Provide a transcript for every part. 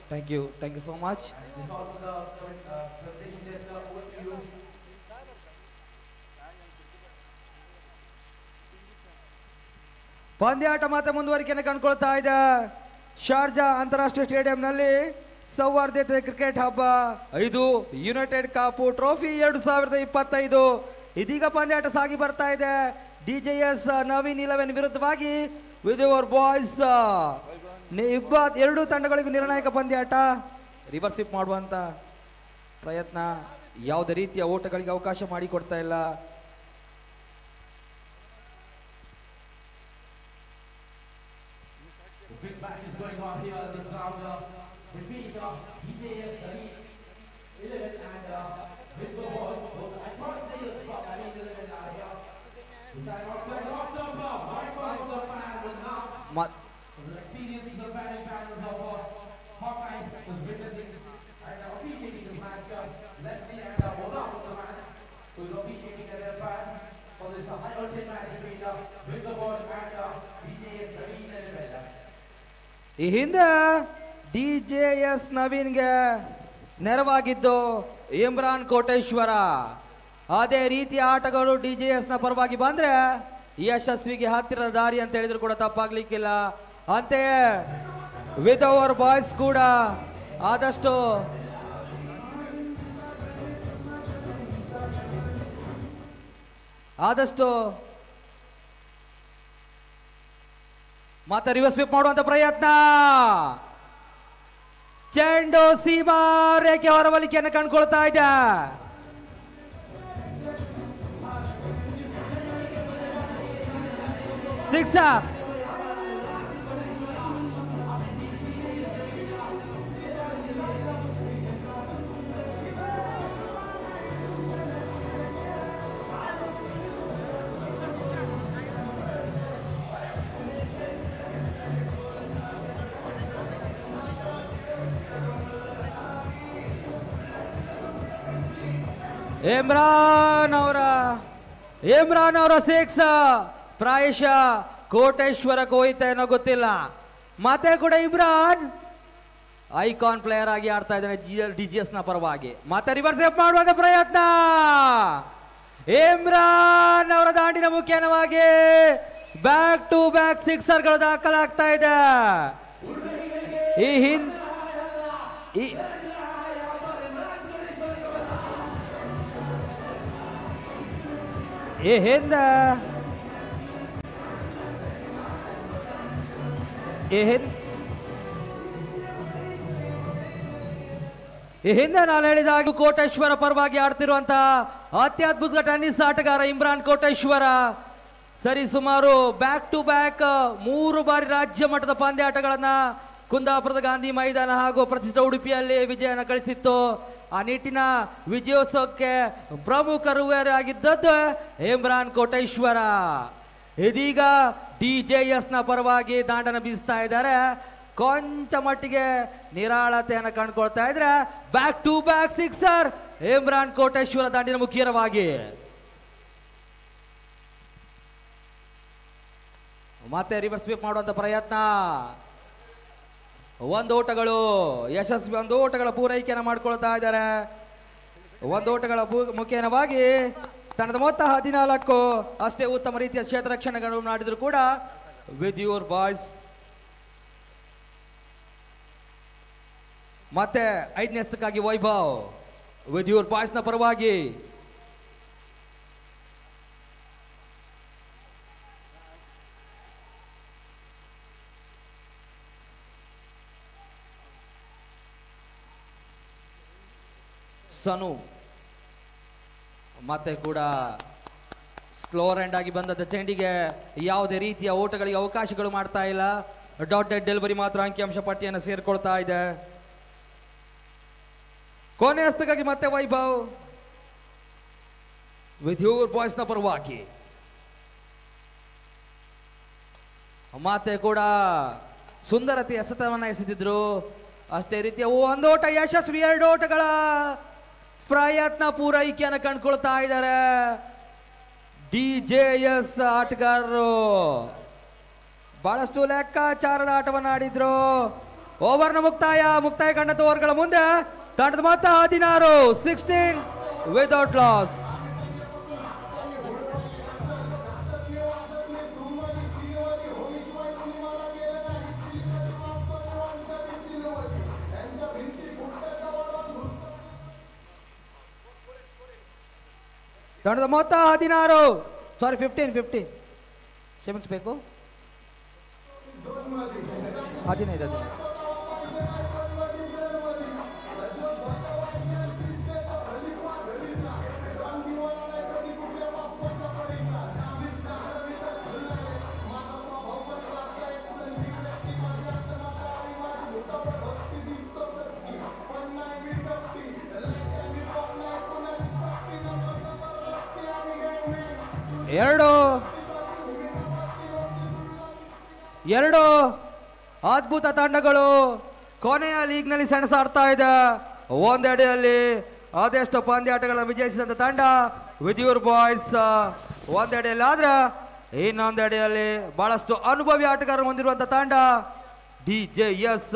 Thank you so much. ಪಂದ್ಯಾಟ ಮತ್ತೆ ಮುಂದುವರಿಕೆಯನ್ನು ಕಂಡುಕೊಳ್ತಾ ಇದೆ. ಶಾರ್ಜಾ ಅಂತಾರಾಷ್ಟ್ರೀಯ ಸ್ಟೇಡಿಯಂನಲ್ಲಿ ಸೌಹಾರ್ದತೆ ಕ್ರಿಕೆಟ್ ಹಬ್ಬ 5 ಯುನೈಟೆಡ್ ಕಪ್ ಟ್ರೋಫಿ 2025 ಇದೀಗ ಪಂದ್ಯಾಟ ಸಾಗಿ ಬರ್ತಾ ಇದೆ. ಡಿಜೆಎಸ್ ನವೀನ್ 11 ವಿರುದ್ಧವಾಗಿ ವಿತ್ ಯುವರ್ ಬಾಯ್ಸ್. ಎರಡು ತಂಡಗಳಿಗೂ ನಿರ್ಣಾಯಕ ಪಂದ್ಯಾಟ. ರಿವರ್ಸ್ ಸ್ವಿಪ್ ಮಾಡುವಂತ ಪ್ರಯತ್ನ, ಯಾವುದೇ ರೀತಿಯ ಓಟಗಳಿಗೆ ಅವಕಾಶ ಮಾಡಿಕೊಡ್ತಾ ಇಲ್ಲ. ಈ ಹಿಂದೆ ಡಿಜೆಎಸ್ ನವೀನ್ಗೆ ನೆರವಾಗಿದ್ದು ಇಮ್ರಾನ್ ಕೋಟೇಶ್ವರ. ಅದೇ ರೀತಿಯ ಆಟಗಳು ಡಿಜೆಎಸ್ ನ ಪರವಾಗಿ ಬಂದ್ರೆ ಯಶಸ್ವಿಗೆ ಹತ್ತಿರದ ದಾರಿ ಅಂತ ಹೇಳಿದ್ರು ಕೂಡ ತಪ್ಪಾಗ್ಲಿಕ್ಕಿಲ್ಲ. ಅಂತೆಯೇ ವಿತ್ ಅವರ್ ಬಾಯ್ಸ್ ಕೂಡ ಆದಷ್ಟು ಮತ್ತೆ ರಿವರ್ಸ್ ಸ್ವಿಪ್ ಮಾಡುವಂತ ಪ್ರಯತ್ನ. ಚೆಂಡು ಸೀಮಾ ರೇಖೆ ಹೊರವಲಿಕೆಯನ್ನು ಕಂಡುಕೊಳ್ತಾ ಇದೆ. ಸಿಕ್ಸರ್. ಇಮ್ರಾನ್ ಅವರ ಸಿಕ್ಸ್ ಪ್ರಾಯಶಃ ಕೋಟೇಶ್ವರಕ್ಕೆ ಹೋಯ್ತಾ ಏನೋ ಗೊತ್ತಿಲ್ಲ. ಮತ್ತೆ ಕೂಡ ಇಮ್ರಾನ್ ಐಕಾನ್ ಪ್ಲೇಯರ್ ಆಗಿ ಆಡ್ತಾ ಇದ್ದಾನೆ ಡಿಜಿಎಸ್ ನ ಪರವಾಗಿ. ಮತ್ತೆ ರಿವರ್ಸ್ ಸ್ಟೆಪ್ ಮಾಡುವಂತ ಪ್ರಯತ್ನ. ಇಮ್ರಾನ್ ಅವರ ದಾಂಡಿನ ಮುಖ್ಯವಾಗಿ ಬ್ಯಾಕ್ ಟು ಬ್ಯಾಕ್ ಸಿಕ್ಸರ್ಗಳು ದಾಖಲಾಗ್ತಾ ಇದೆ. ಈ ಹಿಂದೆ ನಾನು ಹೇಳಿದಾಗ ಕೋಟೇಶ್ವರ ಪರವಾಗಿ ಆಡ್ತಿರುವಂತಹ ಅತ್ಯದ್ಭುತ ಟೆನ್ನಿಸ್ ಆಟಗಾರ ಇಮ್ರಾನ್ ಕೋಟೇಶ್ವರ ಸರಿ ಸುಮಾರು ಬ್ಯಾಕ್ ಟು ಬ್ಯಾಕ್ 3 ಬಾರಿ ರಾಜ್ಯ ಮಟ್ಟದ ಪಂದ್ಯಾಟಗಳನ್ನ ಕುಂದಾಪುರದ ಗಾಂಧಿ ಮೈದಾನ ಹಾಗೂ ಪ್ರತಿಷ್ಠಿತ ಉಡುಪಿಯಲ್ಲಿ ವಿಜಯನ ಗಳಿಸಿತ್ತು. ಆ ನಿಟ್ಟಿನ ವಿಜಯೋತ್ಸವಕ್ಕೆ ಪ್ರಮುಖರಾಗಿದ್ದದ್ದು ಇಮ್ರಾನ್ ಕೋಟೇಶ್ವರ. ಇದೀಗ ಡಿಜೆಎಸ್ ನ ಪರವಾಗಿ ದಾಂಡನ ಬೀಸ್ತಾ ಇದ್ದಾರೆ. ಕೊಂಚ ಮಟ್ಟಿಗೆ ನಿರಾಳತೆಯನ್ನು ಕಂಡುಕೊಳ್ತಾ ಇದ್ರೆ back to back sixer Imran Koteshwara ದಾಂಡಿನ ಮುಖ್ಯವಾಗಿ. ಮತ್ತೆ ರಿವರ್ಸ್ ಸ್ವೀಪ್ ಮಾಡುವಂತ ಪ್ರಯತ್ನ. ಒಂದು ಓಟಗಳ ಪೂರೈಕೆಯನ್ನು ಮಾಡಿಕೊಳ್ತಾ ಇದ್ದಾರೆ. ಒಂದು ಓಟಗಳ ಮುಖೇನವಾಗಿ ತಂಡದ ಮೊತ್ತ 14. ಅಷ್ಟೇ ಉತ್ತಮ ರೀತಿಯ ಕ್ಷೇತ್ರ ರಕ್ಷಣೆಗಳು ಮಾಡಿದ್ರು ಕೂಡ ವಿತ್ ಯುವರ್ ಬಾಯ್ಸ್. ಮತ್ತೆ 5ನೇ ಸ್ಥಕ್ಕಾಗಿ ವೈಭವ್ ವಿತ್ ಯುವರ್ ಬಾಯ್ಸ್ ನ ಪರವಾಗಿ. ಸನು ಮತ್ತೆ ಕೂಡ ಸ್ಲೋರ್ ಎಂಡ್ ಆಗಿ ಬಂದದ ಚೆಂಡಿಗೆ ಯಾವುದೇ ರೀತಿಯ ಓಟಗಳಿಗೆ ಅವಕಾಶಗಳು ಮಾಡ್ತಾ ಇಲ್ಲ. ಡಾಟೆಡ್ ಡೆಲಿವರಿ ಮಾತ್ರ ಅಂಕಿಅಂಶ ಪಟ್ಟಿಯನ್ನು ಸೇರ್ಕೊಳ್ತಾ ಇದೆ. ಕೊನೆ ಹಸ್ತಕ್ಕಾಗಿ ಮತ್ತೆ ವೈಭವ್ ವಿತ್ ಯುವರ್ ಬಾಯ್ಸ್ ನ ಪರವಾಗಿ. ಮತ್ತೆ ಕೂಡ ಸುಂದರತೆ ಎಸೆತವನ್ನ ಎಸೆದಿದ್ರು. ಅಷ್ಟೇ ರೀತಿಯ ಒಂದು ಓಟ ಯಶಸ್ವಿ, 2 ಓಟಗಳ ಪ್ರಯತ್ನ ಪೂರೈಕೆಯನ್ನು ಕಂಡುಕೊಳ್ತಾ ಇದ್ದಾರೆ ಡಿಜೆಎಸ್ ಆಟಗಾರರು. ಬಹಳಷ್ಟು ಲೆಕ್ಕಾಚಾರದ ಆಟವನ್ನು ಆಡಿದ್ರು. ಓವರ್ನ ಮುಕ್ತಾಯ ಕಂಡಂತ ಓವರ್ಗಳ ಮುಂದೆ ತಂಡದ ಮೊತ್ತ 16 16 ವಿತೌಟ್ ಲಾಸ್. ತಂಡದ ಮೊತ್ತ 16 ಸಾರಿ 15 ಕ್ಷಮಿಸಬೇಕು 15. ಎರಡು ಅದ್ಭುತ ತಂಡಗಳು ಕೊನೆಯ ಲೀಗ್ನಲ್ಲಿ ಸೆಣಸಾಡ್ತಾ ಇದೆ. ಒಂದೆಡೆಯಲ್ಲಿ ಅದೆಷ್ಟು ಪಂದ್ಯಾಟಗಳನ್ನು ವಿಜಯಿಸಿದಂತ ತಂಡ ವಿದ್ಯೂರ್ ಬಾಯ್ಸ್ ಒಂದೆಡೆಯಲ್ಲಿ ಆದ್ರೆ ಇನ್ನೊಂದೆಡೆಯಲ್ಲಿ ಬಹಳಷ್ಟು ಅನುಭವಿ ಆಟಗಾರರು ಹೊಂದಿರುವಂತ ತಂಡ DJS.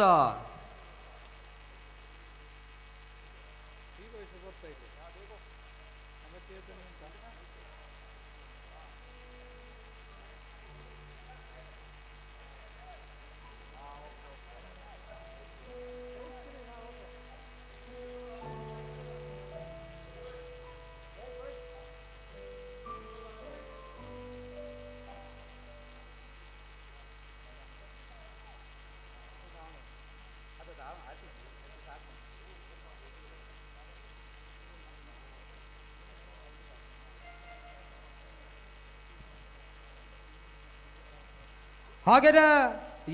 ಹಾಗೇನೆ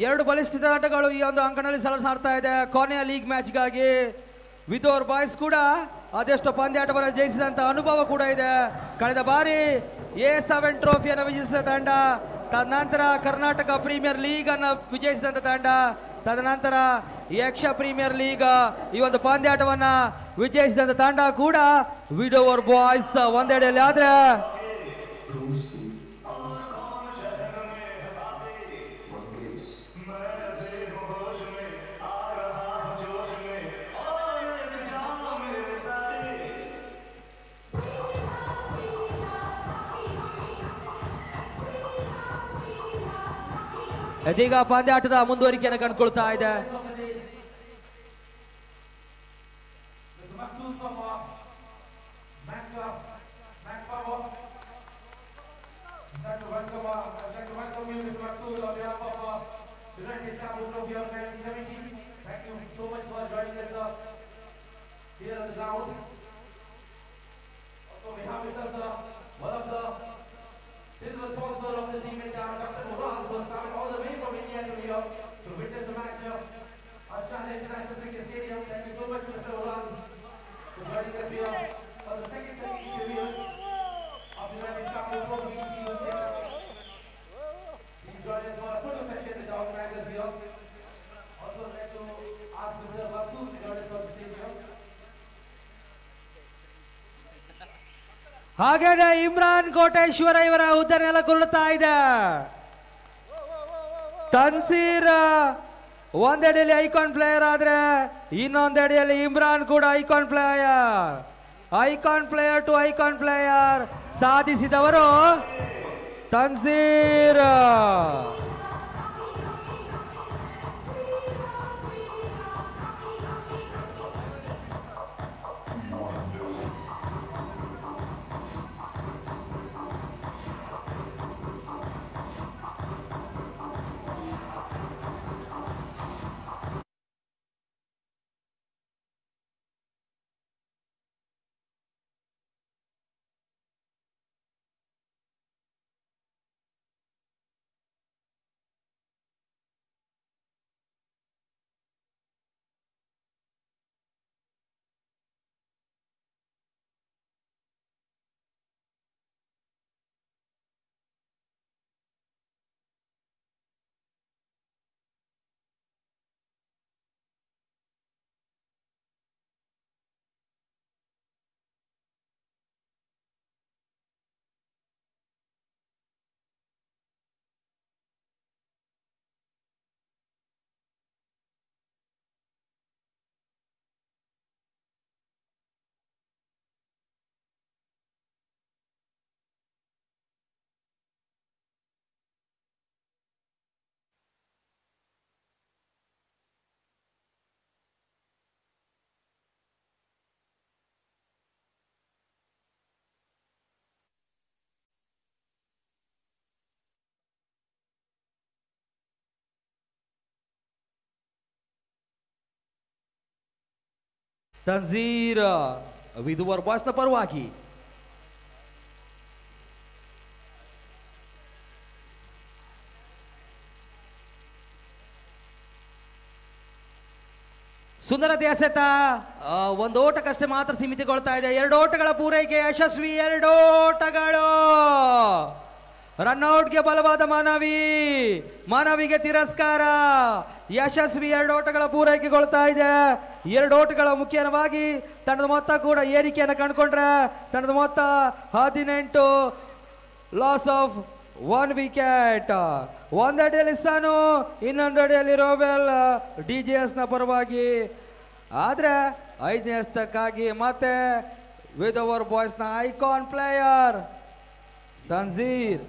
ಎರಡು ಬಲಿಷ್ಠ ತಂಡಗಳು ಈ ಒಂದು ಅಂಕಣದಲ್ಲಿ ಸೆಣಸಾಡ್ತಾ ಇದೆ ಕೊನೆಯ ಲೀಗ್ ಮ್ಯಾಚ್ಗಾಗಿ. ವಿದೋರ್ ಬಾಯ್ಸ್ ಕೂಡ ಅದೆಷ್ಟು ಪಂದ್ಯಾಟವನ್ನು ಜಯಿಸಿದಂತ ಅನುಭವ ಕೂಡ ಇದೆ. ಕಳೆದ ಬಾರಿ A7 ಟ್ರೋಫಿಯನ್ನು ವಿಜಯಿಸಿದ ತಂಡ, ತದನಂತರ ಕರ್ನಾಟಕ ಪ್ರೀಮಿಯರ್ ಲೀಗ್ ಅನ್ನು ವಿಜಯಿಸಿದಂತ ತಂಡ, ತದನಂತರ ಯಕ್ಷ ಪ್ರೀಮಿಯರ್ ಲೀಗ್ ಈ ಒಂದು ಪಂದ್ಯಾಟವನ್ನ ವಿಜಯಿಸಿದಂತ ತಂಡ ಕೂಡ ವಿಡೋವರ್ ಬಾಯ್ಸ್ ಒಂದೆಡೆಯಲ್ಲಿ ಆದ್ರೆ ಇದೀಗ ಪಂದ್ಯಾಟದ ಮುಂದುವರಿಕೆಯನ್ನು ಕಂಡುಕೊಳ್ತಾ ಇದೆ. ಹಾಗೇನೆ ಇಮ್ರಾನ್ ಕೋಟೇಶ್ವರ ಇವರ ಹುದ್ದೆ ನೆಲಗೊಳ್ಳುತ್ತಾ ಇದೆ. ತನ್ಸೀರ್ ಒಂದೆಡೆಯಲ್ಲಿ ಐಕಾನ್ ಪ್ಲೇಯರ್ ಆದ್ರೆ ಇನ್ನೊಂದೆಡೆಯಲ್ಲಿ ಇಮ್ರಾನ್ ಕೂಡ icon player to icon player ಸಾಧಿಸಿದವರು ತನ್ಸೀರ್. ತನ್ಜೀರ್ ವಿಧುವರ್ ಬಾಯ್ಸ್ನ ಪರವಾಗಿ ಸುಂದರತೆ ಎಸೆತ ಒಂದು ಓಟಕ್ಕಷ್ಟೇ ಮಾತ್ರ ಸೀಮಿತಗೊಳ್ತಾ ಇದೆ. 2 ಓಟಗಳ ಪೂರೈಕೆ ಯಶಸ್ವಿ. 2 ಓಟಗಳು. ರನ್ಔಟ್ಗೆ ಬಲವಾದ ಮನವಿಗೆ ತಿರಸ್ಕಾರ. ಯಶಸ್ವಿ 2 ಓಟಗಳ ಪೂರೈಕೆಗೊಳ್ತಾ ಇದೆ. 2 ಓಟಗಳ ಮುಖ್ಯವಾಗಿ ತಂಡದ ಮೊತ್ತ ಕೂಡ ಏರಿಕೆಯನ್ನು ಕಂಡುಕೊಂಡ್ರೆ ತಂಡದ ಮೊತ್ತ 18. Loss of 1 wicket. ಒಂದಡಿಯಲ್ಲಿ ಸಾನು, ಇನ್ನೊಂದು ಅಡಿಯಲ್ಲಿ ರೋವೆಲ್ DJS ನ ಪರವಾಗಿ. ಆದ್ರೆ 5ನೇ ಹಸ್ತಕ್ಕಾಗಿ ಮತ್ತೆ ವಿತ್ ಅವರ್ ಬಾಯ್ಸ್ ನ icon player Tanzeer.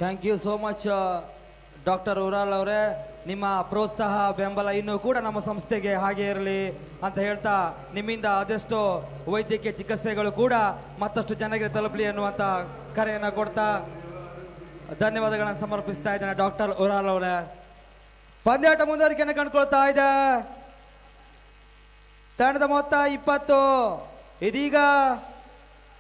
Thank you so much doctor Ural ಅವರೇ. ನಿಮ್ಮ ಪ್ರೋತ್ಸಾಹ ಬೆಂಬಲ ಇನ್ನೂ ಕೂಡ ನಮ್ಮ ಸಂಸ್ಥೆಗೆ ಹಾಗೆ ಇರಲಿ ಅಂತ ಹೇಳ್ತಾ, ನಿಮ್ಮಿಂದ ಅದೆಷ್ಟೋ ವೈದ್ಯಕೀಯ ಚಿಕಿತ್ಸೆಗಳು ಕೂಡ ಮತ್ತಷ್ಟು ಜನರಿಗೆ ತಲುಪಲಿ ಅನ್ನುವಂಥ ಕರೆಯನ್ನು ಕೊಡ್ತಾ ಧನ್ಯವಾದಗಳನ್ನು ಸಮರ್ಪಿಸ್ತಾ ಇದ್ದೇನೆ ಡಾಕ್ಟರ್ ಉರಾಲ್ ಅವರೇ. ಪಂದ್ಯಾಟ ಮುಂದುವರಿಕೆಯನ್ನು ಕಂಡುಕೊಳ್ತಾ ಇದೆ. ತಂಡದ ಮೊತ್ತ 20. ಇದೀಗ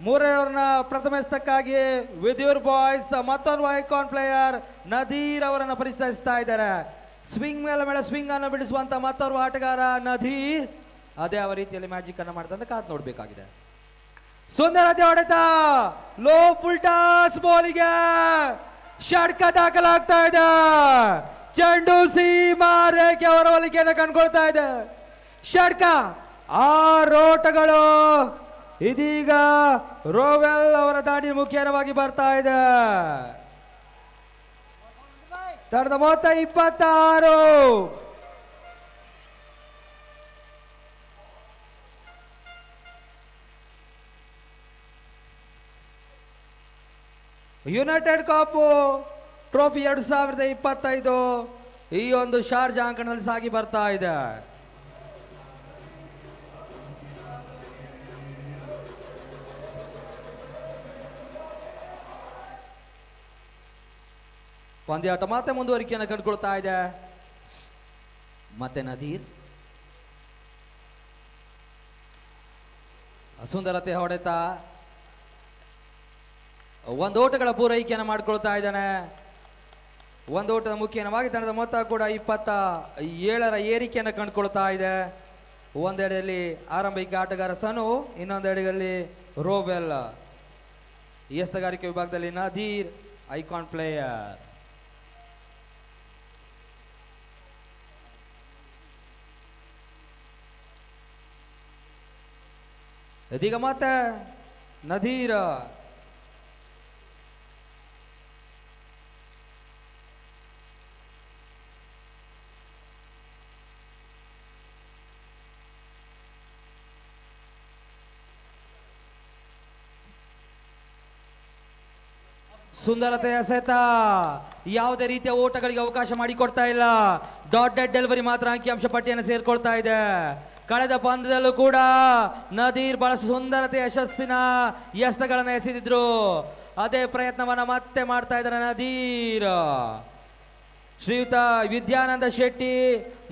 3ನೇ ಓವರ್ನ ಪ್ರಥಮ ಎಸೆತಕ್ಕಾಗಿ ವಿದ್ಯೂರ್ ಬಾಯ್ಸ್ ಮತ್ತೊಂದು ಐಕಾನ್ ಪ್ಲೇಯರ್ ನದೀರ್ ಅವರನ್ನು ಪರಿಚಯಿಸ್ತಾ ಇದ್ದಾರೆ. ಸ್ವಿಂಗ್ ಮೇಲೆ ಸ್ವಿಂಗ್ ಅನ್ನು ಬಿಡಿಸುವಂತ ಮತ್ತೋರ್ವ ಆಟಗಾರ ನದೀರ್. ಅದೇ ಯಾವ ರೀತಿಯಲ್ಲಿ ಮ್ಯಾಜಿಕ್ ಅನ್ನು ಮಾಡ್ತಾರೆ ಕಾದ್ ನೋಡ್ಬೇಕಾಗಿದೆ. ಸುಂದರತೆ ಹೊಡೆತ, ಲೋ ಫುಲ್ಟಾಸ್ ಬಾಲಿಗೆ ಷಡ್ಕ ದಾಖಲಾಗ್ತಾ ಇದೆ. ಚೆಂಡು ಸೀಮಾ ರೇಖೆ ಹೊರವಲಿಕೆಯನ್ನು ಕಂಡುಕೊಳ್ತಾ ಇದೆ. ಷಡ್ಕ 6 ಓಟಗಳು. ಇದೀಗ ರೋವೆಲ್ ಅವರ ದಾಡಿ ಮುಖ್ಯವಾಗಿ ಬರ್ತಾ ಇದೆ. ತಂಡದ ಮೊತ್ತ 26. ಯುನೈಟೆಡ್ ಕಪ್ ಟ್ರೋಫಿ 2025 ಈ ಒಂದು ಶಾರ್ಜಾ ಅಂಕಣದಲ್ಲಿ ಸಾಗಿ ಬರ್ತಾ ಇದೆ. ಪಂದ್ಯಾಟ ಮತ್ತೆ ಮುಂದುವರಿಕೆಯನ್ನು ಕಂಡುಕೊಳ್ತಾ ಇದೆ. ಮತ್ತೆ ನದೀರ್ ಸುಂದರತೆ ಹೊಡೆತ ಒಂದು ಓಟಗಳ ಪೂರೈಕೆಯನ್ನು ಮಾಡಿಕೊಳ್ತಾ ಇದ್ದಾನೆ. ಒಂದು ಓಟದ ಮುಖ್ಯವಾಗಿ ತಂಡದ ಮೊತ್ತ ಕೂಡ 27ರ ಏರಿಕೆಯನ್ನು ಕಂಡುಕೊಳ್ತಾ ಇದೆ. ಒಂದೆಡೆಯಲ್ಲಿ ಆರಂಭಿಕ ಆಟಗಾರ ಸನು, ಇನ್ನೊಂದೆಡೆಯಲ್ಲಿ ರೋಬೆಲ್. ಎಸ್ತಗಾರಿಕೆ ವಿಭಾಗದಲ್ಲಿ ನದೀರ್ ಐಕಾನ್ ಪ್ಲೇಯರ್. ಇದೀಗ ಮತ್ತೆ ನದೀರ್ ಸುಂದರತೆ ಎಸೆತ, ಯಾವುದೇ ರೀತಿಯ ಓಟಗಳಿಗೆ ಅವಕಾಶ ಮಾಡಿಕೊಡ್ತಾ ಇಲ್ಲ. ಡಾಟೆಡ್ ಡೆಲಿವರಿ ಮಾತ್ರ ಅಂಕಿಅಂಶ ಪಟ್ಟಿಯನ್ನು ಸೇರ್ಕೊಳ್ತಾ ಇದೆ. ಕಳೆದ ಪಂದ್ಯದಲ್ಲೂ ಕೂಡ ನದೀರ್ ಬಹಳ ಸುಂದರತೆ ಯಶಸ್ಸಿನ ಎಸೆತಗಳನ್ನು ಎಸೆದಿದ್ರು. ಅದೇ ಪ್ರಯತ್ನವನ್ನ ಮತ್ತೆ ಮಾಡ್ತಾ ಇದ್ದಾರೆ ನದೀರ್. ಶ್ರೀಯುತ ವಿದ್ಯಾನಂದ ಶೆಟ್ಟಿ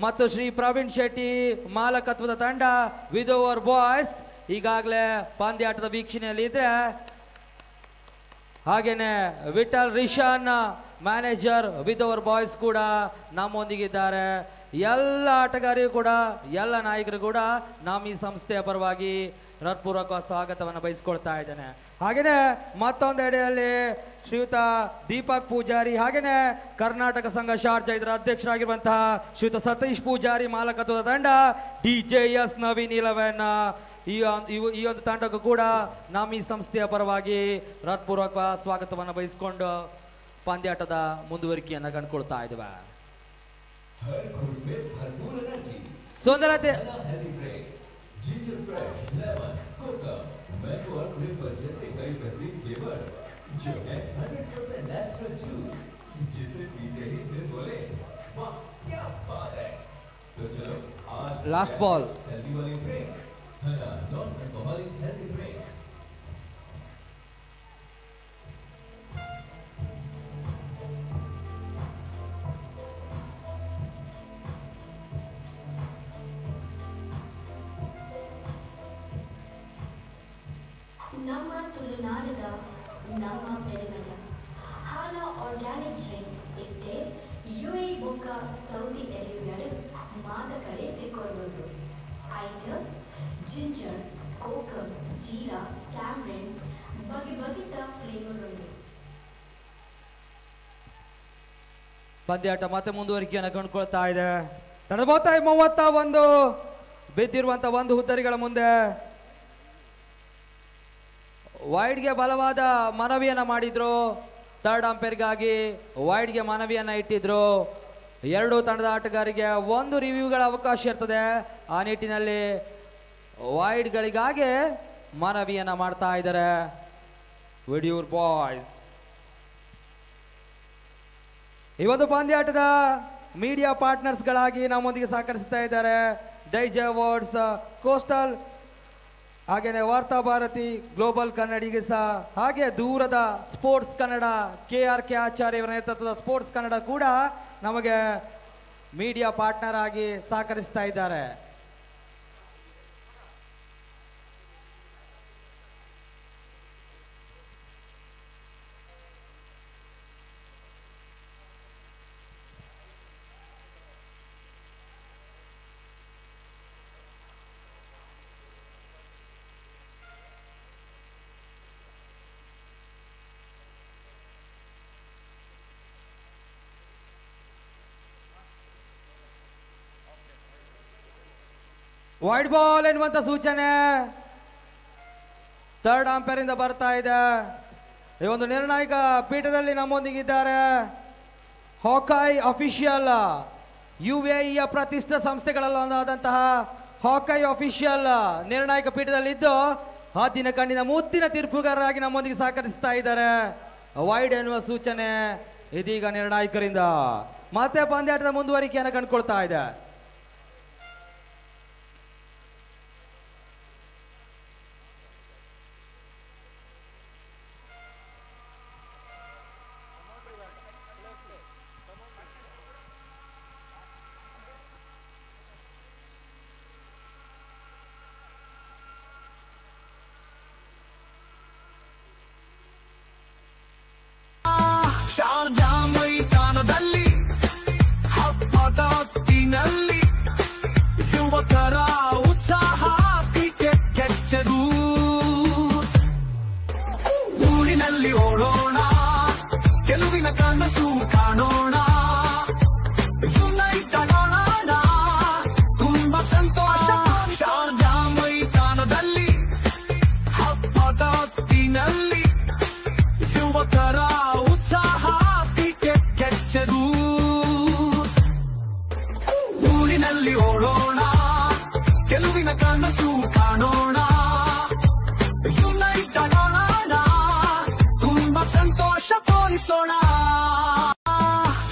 ಮತ್ತು ಶ್ರೀ ಪ್ರವೀಣ್ ಶೆಟ್ಟಿ ಮಾಲಕತ್ವದ ತಂಡ ವಿತ್ ಓವರ್ ಬಾಯ್ಸ್ ಈಗಾಗಲೇ ಪಂದ್ಯಾಟದ ವೀಕ್ಷಣೆಯಲ್ಲಿ ಇದ್ರೆ, ಹಾಗೇನೆ Vithal ರಿಷಾನ್ manager with over boys ಕೂಡ ನಮ್ಮೊಂದಿಗಿದ್ದಾರೆ. ಎಲ್ಲ ಆಟಗಾರರು ಕೂಡ, ಎಲ್ಲ ನಾಯಕರು ಕೂಡ ನಮ್ಮ ಈ ಸಂಸ್ಥೆಯ ಪರವಾಗಿ ಹೃತ್ಪೂರ್ವಕ ಸ್ವಾಗತವನ್ನು ಬಯಸ್ಕೊಳ್ತಾ ಇದ್ದೇನೆ. ಹಾಗೇನೆ ಮತ್ತೊಂದೆಡೆಯಲ್ಲಿ ಶ್ರೀಯುತ ದೀಪಕ್ ಪೂಜಾರಿ, ಹಾಗೇನೆ ಕರ್ನಾಟಕ ಸಂಘ ಶಾರ್ಜಾ ಇದರ ಅಧ್ಯಕ್ಷರಾಗಿರುವಂತಹ ಶ್ರೀಯುತ ಸತೀಶ್ ಪೂಜಾರಿ ಮಾಲಕತ್ವದ ತಂಡ DJS ನವೀನ್ 11 ಈ ಒಂದು ತಂಡಕ್ಕೂ ಕೂಡ ನಮ್ಮ ಈ ಸಂಸ್ಥೆಯ ಪರವಾಗಿ ಹೃತ್ಪೂರ್ವಕ ಸ್ವಾಗತವನ್ನು ಬಯಸಿಕೊಂಡು ಪಂದ್ಯಾಟದ ಮುಂದುವರಿಕೆಯನ್ನು ಕಂಡುಕೊಳ್ತಾ ಇದ್ದೇವೆ. ಸುಂದರತೆ ಲಾಸ್ಟ್ ಬಾಲ್. ನಮ್ಮ ತುಳುನಾಡದ ನಮ್ಮ ಬೆಳೆಗಳ ಹಾಲ ಆರ್ಗ್ಯಾನಿಕ್ ಡ್ರಿಂಕ್ ಇತ್ತೆ UAE ಬೊಕ್ಕ ಸೌದಿ ಅರೇಬಿಯಾಡು ಮಾದಕಡೆ ತೆಕ್ಕೊಳ್ಳೋದು ಐಟಮ್ ಜಿಂಜರ್, ಕೋಕಮ್, ಜೀರಾ, ಕ್ಯಾಮ್ರಿನ್ ಬಗೆತ ಫ್ಲೇವರ್ ಉಂಟು. ಪಂದ್ಯಾಟ ಮತ್ತೆ ಮುಂದುವರಿಕೆಯನ್ನು ಕಂಡುಕೊಳ್ತಾ ಇದೆ. ತಂಡದ ಮೊತ್ತ 31 ಬಿದ್ದಿರುವಂತ ಒಂದು ಹುದ್ದರಿಗಳ ಮುಂದೆ ವೈಡ್ಗೆ ಬಲವಾದ ಮನವಿಯನ್ನ ಮಾಡಿದ್ರು. ಥರ್ಡ್ ಅಂಪೈರ್ಗಾಗಿ ವೈಡ್ಗೆ ಮನವಿಯನ್ನ ಇಟ್ಟಿದ್ರು. ಎರಡೂ ತಂಡದ ಆಟಗಾರರಿಗೆ ಒಂದು ರಿವ್ಯೂಗಳ ಅವಕಾಶ ಇರ್ತದೆ. ಆ ನಿಟ್ಟಿನಲ್ಲಿ ವೈಡ್ಗಳಿಗಾಗಿ ಮನವಿಯನ್ನ ಮಾಡ್ತಾ ಇದ್ದಾರೆ ವಿಡಿಯೂರ್ ಬಾಯ್ಸ್. ಈ ಒಂದು ಪಂದ್ಯಾಟದ ಮೀಡಿಯಾ ಪಾರ್ಟ್ನರ್ಸ್ಗಳಾಗಿ ನಮ್ಮೊಂದಿಗೆ ಸಹಕರಿಸ್ತಾ ಇದ್ದಾರೆ ಡೈಜೆ ಅವಾರ್ಡ್ಸ್, ಕೋಸ್ಟಲ್, ಹಾಗೇನೆ ವಾರ್ತಾ ಭಾರತಿ, ಗ್ಲೋಬಲ್ ಕನ್ನಡಿಗ, ಹಾಗೆ ದೂರದ ಸ್ಪೋರ್ಟ್ಸ್ ಕನ್ನಡ, KRK ಆಚಾರ್ಯ ಇವರ ನೇತೃತ್ವದ ಸ್ಪೋರ್ಟ್ಸ್ ಕನ್ನಡ ಕೂಡ ನಮಗೆ ಮೀಡಿಯಾ ಪಾರ್ಟ್ನರ್ ಆಗಿ ಸಹಕರಿಸ್ತಾ ಇದ್ದಾರೆ. ವೈಡ್ ಬಾಲ್ ಎನ್ನುವಂತ ಸೂಚನೆ ಥರ್ಡ್ ಅಂಪೈರ್ ಇಂದ ಬರ್ತಾ ಇದೆ. ಈ ಒಂದು ನಿರ್ಣಾಯಕ ಪೀಠದಲ್ಲಿ ನಮ್ಮೊಂದಿಗಿದ್ದಾರೆ ಹಾಕಾಯ್ ಅಫಿಷಿಯಲ್, UAEಯ ಪ್ರತಿಷ್ಠಿತ ಸಂಸ್ಥೆಗಳಲ್ಲೊಂದಾದಂತಹ ಹಾಕಾಯ್ ಅಫಿಷಿಯಲ್ ನಿರ್ಣಾಯಕ ಪೀಠದಲ್ಲಿದ್ದು ಹಾದಿನ ಕಣ್ಣಿನ ಮುತ್ತಿನ ತೀರ್ಪುಗಾರರಾಗಿ ನಮ್ಮೊಂದಿಗೆ ಸಹಕರಿಸ್ತಾ ಇದ್ದಾರೆ. ವೈಡ್ ಎನ್ನುವ ಸೂಚನೆ ಇದೀಗ ನಿರ್ಣಾಯಕರಿಂದ ಮತ್ತೆ ಪಂದ್ಯಾಟದ ಮುಂದುವರಿಕೆಯನ್ನು ಕಂಡುಕೊಳ್ತಾ ಇದೆ. ಕಾಣೋಣ, ಯುನೈಟೆಡ್ ಆಡೋಣ, ತುಂಬಾ ಸಂತೋಷ. ಶಾರ್ಜಾ ಮೈದಾನದಲ್ಲಿ ಹಬ್ಬದ ಹೊತ್ತಿನಲ್ಲಿ ಯುವಕರ ಉತ್ಸಾಹ ಕ್ರಿಕೆಟ್ ಗೆಚ್ಚದು. ಊರಿನಲ್ಲಿ ಓಡೋಣ, ಗೆಲುವಿನ ಕನಸು ಕಾಣೋಣ, ಯುನೈಟೆಡ್ ಆಡೋಣ, ತುಂಬಾ ಸಂತೋಷ ತೋರಿಸೋಣ.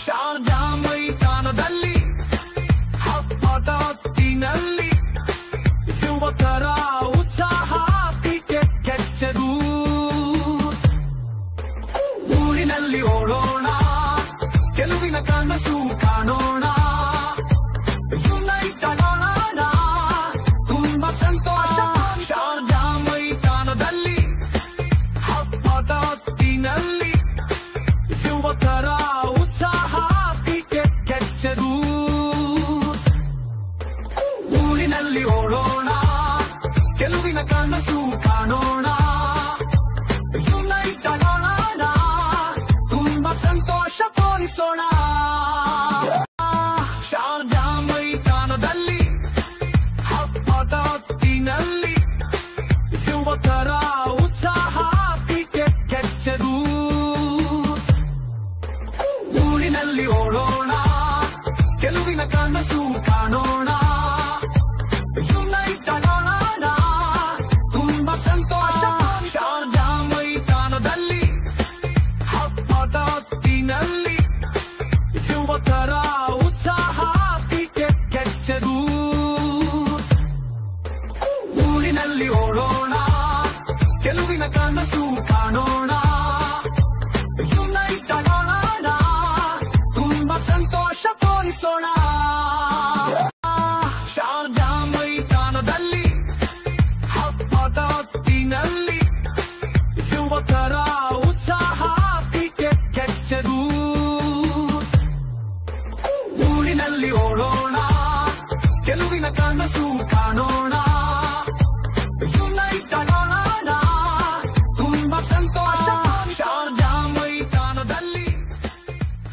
ಶಾರ್ಜಾ ಮೈದಾನದಲ್ಲಿ ಹಬ್ಬದ ಹೊತ್ತಿನಲ್ಲಿ ಯುವಕರ ಉತ್ಸಾಹ ಕ್ರಿಕೆಟ್ ಗೆಚ್ಚದು. ಊರಿನಲ್ಲಿ ಓಡೋಣ, ಗೆಲುವಿನ ಕನಸು ಕಾಣೋಣ, ಯುನೈಟೆಡ್ ಆಡೋಣ, ತುಂಬಾ ಸಂತೋಷ. ಶಾರ್ಜಾ ಮೈದಾನದಲ್ಲಿ ಹಬ್ಬದ ಹೊತ್ತಿನಲ್ಲಿ ಯುವಕರ ಉತ್ಸಾಹ ಕ್ರಿಕೆಟ್ ಗೆಚ್ಚದು. ಊರಿನಲ್ಲಿ ಓಡೋಣ, ಗೆಲುವಿನ ಕನಸು ಕಾಣೋಣ, ಯುನೈಟೆಡ್ ಆಡೋಣ, ತುಂಬಾ ಸಂತೋಷ ತೋರಿಸೋಣ. ಶಾರ್ಜಾ ಮೈದಾನದಲ್ಲಿ ಹಬ್ಬದ ಹೊತ್ತಿನಲ್ಲಿ ಯುವಕರ ಉತ್ಸಾಹ ಕ್ರಿಕೆಟ್ ಗೆಚ್ಚದು. ಊರಿನಲ್ಲಿ ಓಡೋಣ, ಗೆಲುವಿನ ಕನಸು ಕಾಣೋಣ, ಯುನೈಟೆಡ್ ಆಡೋಣ, ತುಂಬಾ ಸಂತೋಷ. ಶಾರ್ಜಾ ಮೈದಾನದಲ್ಲಿ ಹಬ್ಬದ ಹೊತ್ತಿನಲ್ಲಿ ಯುವಕರ ಉತ್ಸಾಹ ಕ್ರಿಕೆಟ್ ಗೆಚ್ಚದು. ಊರಿನಲ್ಲಿ ಓಡೋಣ, ಗೆಲುವಿನ ಕನಸು ಕಾಣೋಣ, ಯುನೈಟೆಡ್ ಆಡೋಣ, ತುಂಬಾ ಸಂತೋಷ ತೋರಿಸೋಣ. ಶಾರ್ಜಾ ಮೈದಾನದಲ್ಲಿ ಹಬ್ಬದ ಹೊತ್ತಿನಲ್ಲಿ ಯುವಕರ ಉತ್ಸಾಹ ಕ್ರಿಕೆಟ್ ಗೆಚ್ಚದು. ಊರಿನಲ್ಲಿ ಓಡೋಣ, ಗೆಲುವಿನ ಕನಸು ಕಾಣೋಣ, ಯುನೈಟೆಡ್ ಆಡೋಣ, ತುಂಬಾ ಸಂತೋಷ. ಶಾರ್ಜಾ ಮೈದಾನದಲ್ಲಿ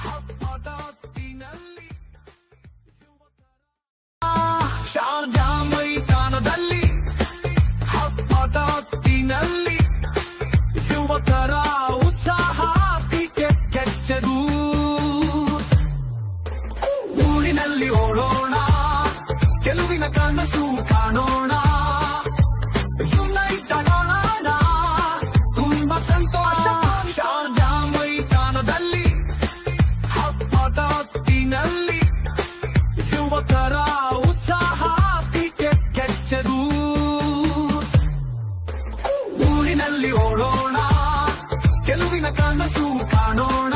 ಹಬ್ಬದ ಹೊತ್ತಿನಲ್ಲಿ ಶಾರ್ಜಾ ಮೈದಾನದಲ್ಲಿ ಹಬ್ಬದ ಹೊತ್ತಿನಲ್ಲಿ ಯುವಕರ ಉತ್ಸಾಹ ಕ್ರಿಕೆಟ್ ಗೆಚ್ಚದು. ಊರಿನಲ್ಲಿ ಓಡೋಣ, ಗೆಲುವಿನ ಕನಸು ಕಾಣೋಣ, ಯುನೈಟೆಡ್ ಆಡೋಣ, ತುಂಬಾ ಸಂತೋಷ. ಶಾರ್ಜಾ ಮೈದಾನದಲ್ಲಿ ಹಬ್ಬದ ಹೊತ್ತಿನಲ್ಲಿ ಯುವಕರ ಉತ್ಸಾಹ ಕ್ರಿಕೆಟ್ ಗೆಚ್ಚದು. ಊರಿನಲ್ಲಿ ಓಡೋಣ, ಗೆಲುವಿನ ಕನಸು ಕಾಣೋಣ.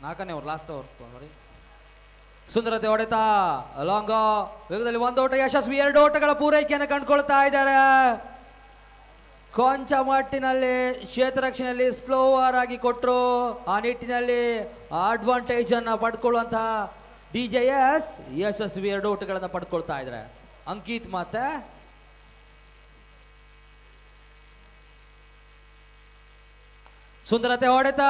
4ನೇ ಓವರ್ ಲಾಸ್ಟ್ ಓವರ್ ಸಾರಿ. ಸುಂದರತೆ ಹೊಡೆತ ಲಾಂಗ್ ವೇಗದಲ್ಲಿ 1 ಓಟ ಯಶಸ್ವಿ. 2 ಓಟಗಳ ಪೂರೈಕೆಯನ್ನು ಕಂಡುಕೊಳ್ತಾ ಇದ್ದಾರೆ. ಕೊಂಚ ಮಟ್ಟಿನಲ್ಲಿ ಕ್ಷೇತ್ರ ರಕ್ಷಣೆಯಲ್ಲಿ ಸ್ಲೋವರ್ ಆಗಿ ಕೊಟ್ಟರು. ಆ ನಿಟ್ಟಿನಲ್ಲಿ ಅಡ್ವಾಂಟೇಜ್ ಅನ್ನ ಪಡ್ಕೊಳ್ಳುವಂತಹ DJS ಯಶಸ್ವಿ 2 ಓಟಗಳನ್ನು ಪಡ್ಕೊಳ್ತಾ ಇದ್ದಾರೆ. ಅಂಕಿತ್ ಮತ್ತೆ ಸುಂದರತೆ ಹೊಡೆತ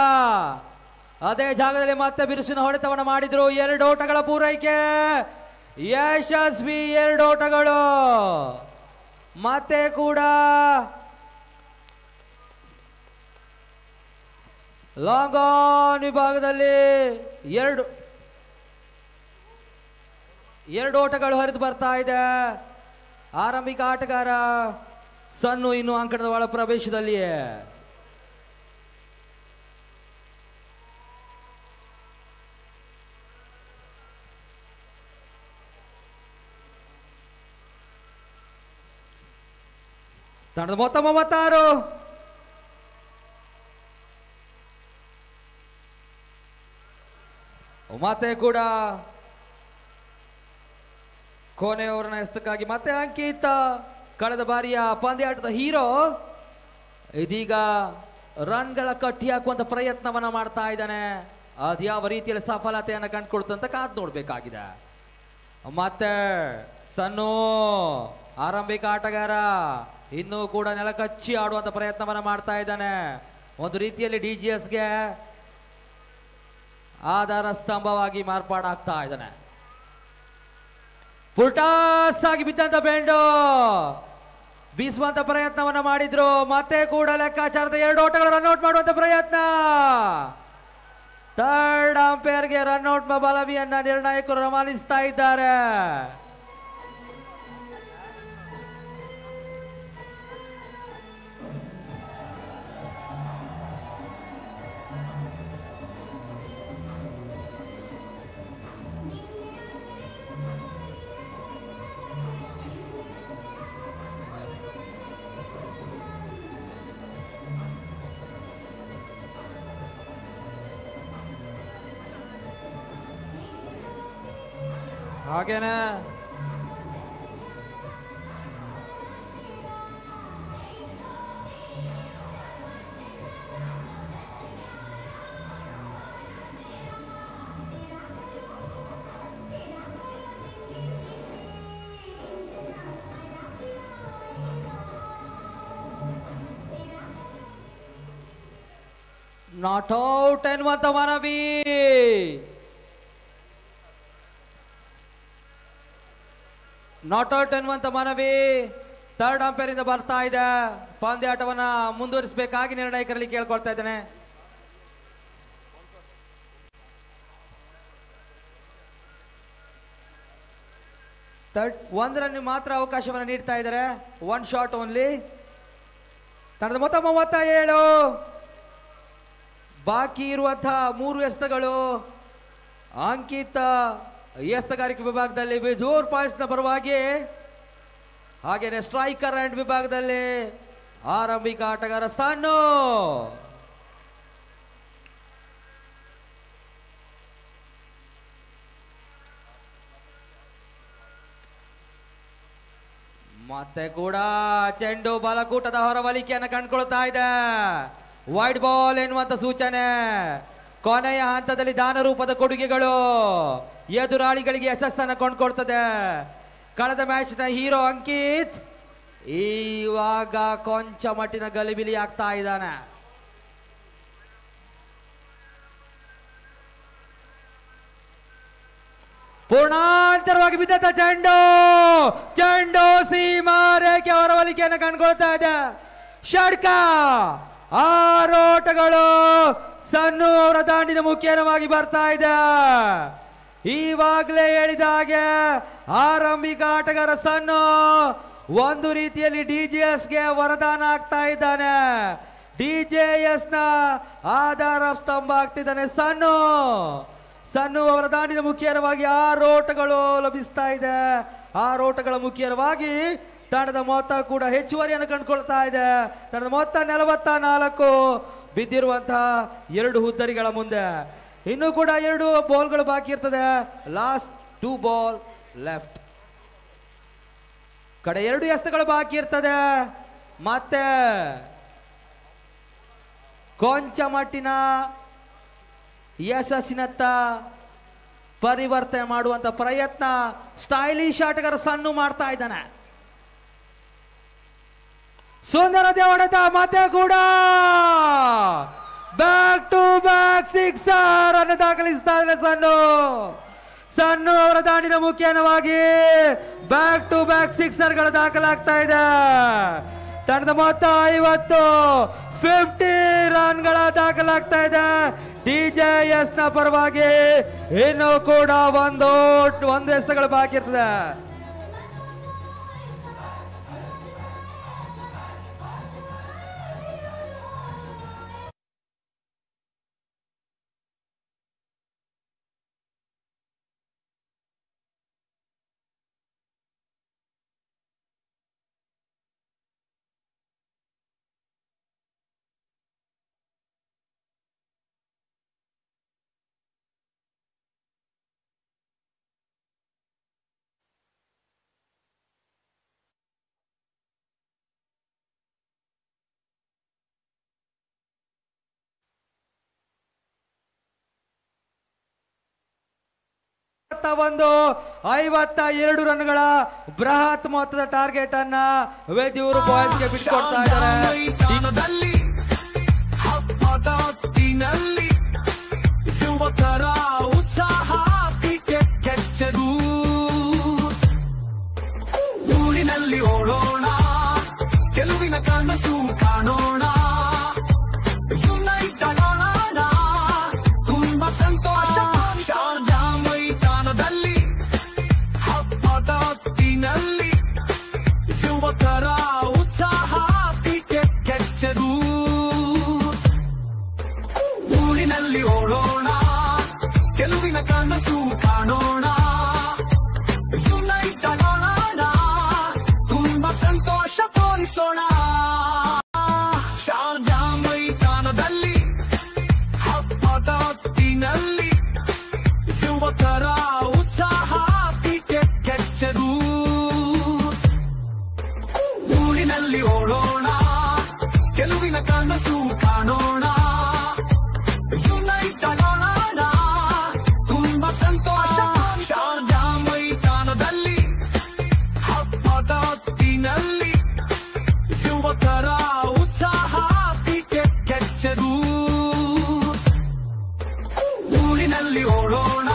ಅದೇ ಜಾಗದಲ್ಲಿ ಮತ್ತೆ ಬಿರುಸಿನ ಹೊಡೆತವನ್ನು ಮಾಡಿದ್ರು. 2 ಓಟಗಳ ಪೂರೈಕೆ ಯಶಸ್ವಿ. 2 ಓಟಗಳು ಮತ್ತೆ ಕೂಡ ಲಾಂಗ್ ಆನ್ ವಿಭಾಗದಲ್ಲಿ 2 ಓಟಗಳು ಹರಿದು ಬರ್ತಾ ಇದೆ. ಆರಂಭಿಕ ಆಟಗಾರ ಸನ್ನು ಇನ್ನು ಅಂಕಣದ ಒಳ ಪ್ರವೇಶದಲ್ಲಿಯೇ. ತಂಡದ ಮೊತ್ತ 36. ಮತ್ತೆ ಕೂಡ ಕೊನೆಯವರನ್ನ ಎಸ್ತಕ್ಕಾಗಿ ಮತ್ತೆ ಅಂಕಿತ ಕಳೆದ ಬಾರಿಯ ಪಂದ್ಯಾಟದ ಹೀರೋ ಇದೀಗ ರನ್ಗಳ ಕಟ್ಟಿ ಹಾಕುವಂತ ಪ್ರಯತ್ನವನ್ನ ಮಾಡ್ತಾ ಇದ್ದಾನೆ. ಅದ್ಯಾವ ರೀತಿಯಲ್ಲಿ ಸಫಲತೆಯನ್ನು ಕಂಡುಕೊಳ್ತಂತ ಕಾದ್ ನೋಡ್ಬೇಕಾಗಿದೆ. ಮತ್ತೆ ಸನ್ನು ಆರಂಭಿಕ ಆಟಗಾರ ಇನ್ನೂ ಕೂಡ ನೆಲಕಚ್ಚಿ ಆಡುವಂತ ಪ್ರಯತ್ನವನ್ನ ಮಾಡ್ತಾ ಇದ್ದಾನೆ. ಒಂದು ರೀತಿಯಲ್ಲಿ DGSಗೆ ಆಧಾರ ಸ್ತಂಭವಾಗಿ ಮಾರ್ಪಾಡಾಗ್ತಾ ಇದ್ದಾನೆ. ಫುಲ್ಟಾಸ್ ಆಗಿ ಬಿದ್ದಂತ ಬೆಂಡು ಬೀಸುವಂತ ಪ್ರಯತ್ನವನ್ನ ಮಾಡಿದ್ರು. ಮತ್ತೆ ಕೂಡ ಲೆಕ್ಕಾಚಾರದ 2 ಓಟಗಳ ರನ್ಔಟ್ ಮಾಡುವಂತ ಪ್ರಯತ್ನ. ಥರ್ಡ್ ಅಂಪೈರ್ಗೆ ರನ್ಔಟ್ ಬಲವಿಯನ್ನ ನಿರ್ಣಾಯಕರು ರವಾನಿಸ್ತಾ ಇದ್ದಾರೆ. ಹಾಗೇನೆ ನಾಟ್ ಔಟ್ ಎನ್ನುವಂತ ಮನವಿ. ನಾಟ್ ಔಟ್ ಎನ್ನುವಂತ ಮನವಿ ಥರ್ಡ್ ಅಂಪೈರ್ ಇಂದ ಬರ್ತಾ ಇದೆ. ಪಂದ್ಯಾಟವನ್ನ ಮುಂದುವರಿಸಬೇಕಾಗಿ ನಿರ್ಣಾಯಕರಲ್ಲಿ ಕೇಳ್ಕೊಳ್ತಾ ಇದ್ದೇನೆ. ಒಂದು ರನ್ ಮಾತ್ರ ಅವಕಾಶವನ್ನು ನೀಡ್ತಾ ಇದ್ದಾರೆ. 1 ಶಾಟ್ ಓನ್ಲಿ. ತಂಡದ ಮೊತ್ತ 37. ಬಾಕಿ ಇರುವಂತಹ 3 ಎಸೆತಗಳು ಅಂಕಿತ ಎಸೆತಗಾರಿಕೆ ವಿಭಾಗದಲ್ಲಿ ಬಿಜೋರ್ ಪಾಯಿಂಟ್ಸ್ ನ ಪರವಾಗಿ, ಹಾಗೇನೆ ಸ್ಟ್ರೈಕರ್ ಅಂಡ್ ವಿಭಾಗದಲ್ಲಿ ಆರಂಭಿಕ ಆಟಗಾರ ಸನ್ನು. ಮತ್ತೆ ಕೂಡ ಚೆಂಡು ಬಲಕೂಟದ ಹೊರವಲಿಕೆಯನ್ನು ಕಂಡುಕೊಳ್ತಾ ಇದೆ. ವೈಡ್ ಬಾಲ್ ಎನ್ನುವಂತ ಸೂಚನೆ. ಕೊನೆಯ ಹಂತದಲ್ಲಿ ದಾನ ರೂಪದ ಕೊಡುಗೆಗಳು ಎದುರಾಳಿಗಳಿಗೆ ಯಶಸ್ಸನ್ನು ಕೊಂಡ್ಕೊಳ್ತದೆ. ಕಳೆದ ಮ್ಯಾಚ್ ನ ಹೀರೋ ಅಂಕಿತ್ ಇವಾಗ ಕೊಂಚ ಮಟ್ಟಿನ ಗಲಿಬಿಲಿ ಆಗ್ತಾ ಇದ್ದಾನೆ. ಪೂರ್ಣಾಂತರವಾಗಿ ಬಿದ್ದಂತ ಚೆಂಡು ಸೀಮಾ ರೇಖೆ ಹೊರವಲಿಕೆಯನ್ನು ಕಂಡುಕೊಳ್ತಾ ಇದೆ. ಷಡ್ಕ 6 ಓಟಗಳು ಸನ್ನು ಅವರ ದಾಂಡಿನ ಮುಖ್ಯವಾಗಿ ಬರ್ತಾ ಇದೆ. ಈವಾಗಲೇ ಹೇಳಿದ ಹಾಗೆ ಆರಂಭಿಕ ಆಟಗಾರ ಸನ್ನು ಒಂದು ರೀತಿಯಲ್ಲಿ DJSಗೆ ವರದಾನ ಆಗ್ತಾ ಇದ್ದಾನೆ. DJS ನ ಆಧಾರ ಸ್ತಂಭ ಆಗ್ತಿದ್ದಾನೆ ಸನ್ನು ಅವರ ದಾಂಡಿನ ಮುಖ್ಯವಾಗಿ 6 ಓಟಗಳು ಲಭಿಸ್ತಾ ಇದೆ. 6 ಓಟಗಳ ಮುಖ್ಯವಾಗಿ ತಂಡದ ಮೊತ್ತ ಕೂಡ ಹೆಚ್ಚುವರಿಯನ್ನು ಕಂಡುಕೊಳ್ತಾ ಇದೆ. ತಂಡದ ಮೊತ್ತ 44 ಬಿದ್ದಿರುವಂತಹ 2 ಹುದ್ದರಿಗಳ ಮುಂದೆ. ಇನ್ನೂ ಕೂಡ 2 ಬಾಲ್ಗಳು ಬಾಕಿ ಇರ್ತದೆ. Last 2 ball left. ಕಡೆ 2 ಎಸೆತಗಳು ಬಾಕಿ ಇರ್ತದೆ. ಮತ್ತೆ ಕೊಂಚ ಮಟ್ಟಿನ ಯಶಸ್ಸಿನತ್ತ ಪರಿವರ್ತನೆ ಮಾಡುವಂತ ಪ್ರಯತ್ನ ಸ್ಟೈಲಿಶ್ ಆಟಗಾರ ಸಣ್ಣ ಮಾಡ್ತಾ ಇದ್ದಾನೆ. ಸುಂದರ ದೇವಡತ ಮತ್ತೆ ಕೂಡ ಬ್ಯಾಕ್ ಟು ಬ್ಯಾಕ್ ಸಿಕ್ಸರ್ ಅನ್ನು ದಾಖಲಿಸ್ತಾ ಇದ್ದಾನೆ ಸನ್ನು ಅವರ ದಾಂಡಿನ ಮುಖ್ಯವಾಗಿ ಬ್ಯಾಕ್ ಟು ಬ್ಯಾಕ್ ಸಿಕ್ಸರ್ ಗಳು ದಾಖಲಾಗ್ತಾ ಇದೆ. ತಂಡದ ಮೊತ್ತ 50 ರನ್ಗಳ ದಾಖಲಾಗ್ತಾ ಇದೆ ಡಿಜೆಎಸ್ ನ ಪರವಾಗಿ. ಇನ್ನು ಕೂಡ ಒಂದು ಎಸೆತಗಳು ಬಾಕಿ ಇರ್ತದೆ. ಒಂದು 52 ರನ್ಗಳ ಬೃಹತ್ ಮೊತ್ತದ ಟಾರ್ಗೆಟ್ ಅನ್ನ ವೇದಿಯೂರು ಬಾಯ್ಸ್ಗೆ ಬಿಟ್ಕೊಡ್ತಾ ಇದ್ದಾರೆ. ಯುವಕರ ಉತ್ಸಾಹ ಕೆಚ್ಚರು ಊರಿನಲ್ಲಿ ಓಡೋಣ, ಗೆಲುವಿನ ಕನಸು ಕಾಣೋಣ, ಯುನೈಟ್ ಆಗೋಣ, ತುಂಬಾ ಸಂತೋಷ ಶಾರ್ಜಾ ಮೈದಾನದಲ್ಲಿ ಹಬ್ಬದ ಹೊತ್ತಿನಲ್ಲಿ ಯುವಕರ ಉತ್ಸಾಹ ಕೆಚ್ಚರು ಊರಿನಲ್ಲಿ ಓಡೋಣ, ಗೆಲುವಿನ ಕನಸು ಕಾಣೋಣ, ಯುನೈಟ್ ಆಗೋಣ, ತುಂಬಾ ಸಂತೋಷ ತೋರಿಸೋಣ. ಶಾರ್ಜಾ ಮೈದಾನದಲ್ಲಿ ಹಬ್ಬದ ಹೊತ್ತಿನಲ್ಲಿ ಯುವಕರ ಉತ್ಸಾಹ ಕೆಚ್ಚರು ಊರಿನಲ್ಲಿ ಓಡೋಣ, ಗೆಲುವಿನ ಕನಸು ಕಾಣೋಣ, ಯುನೈಟ್ ಆಗೋಣ, ತುಂಬಾ ಸಂತೋಷ. ಶಾರ್ಜಾ ಮೈದಾನದಲ್ಲಿ ಹಬ್ಬದ ಹೊತ್ತಿನಲ್ಲಿ ಯುವಕರ ಉತ್ಸಾಹ ಕೆಚ್ಚರು ಊರಿನಲ್ಲಿ ಓಡೋಣ.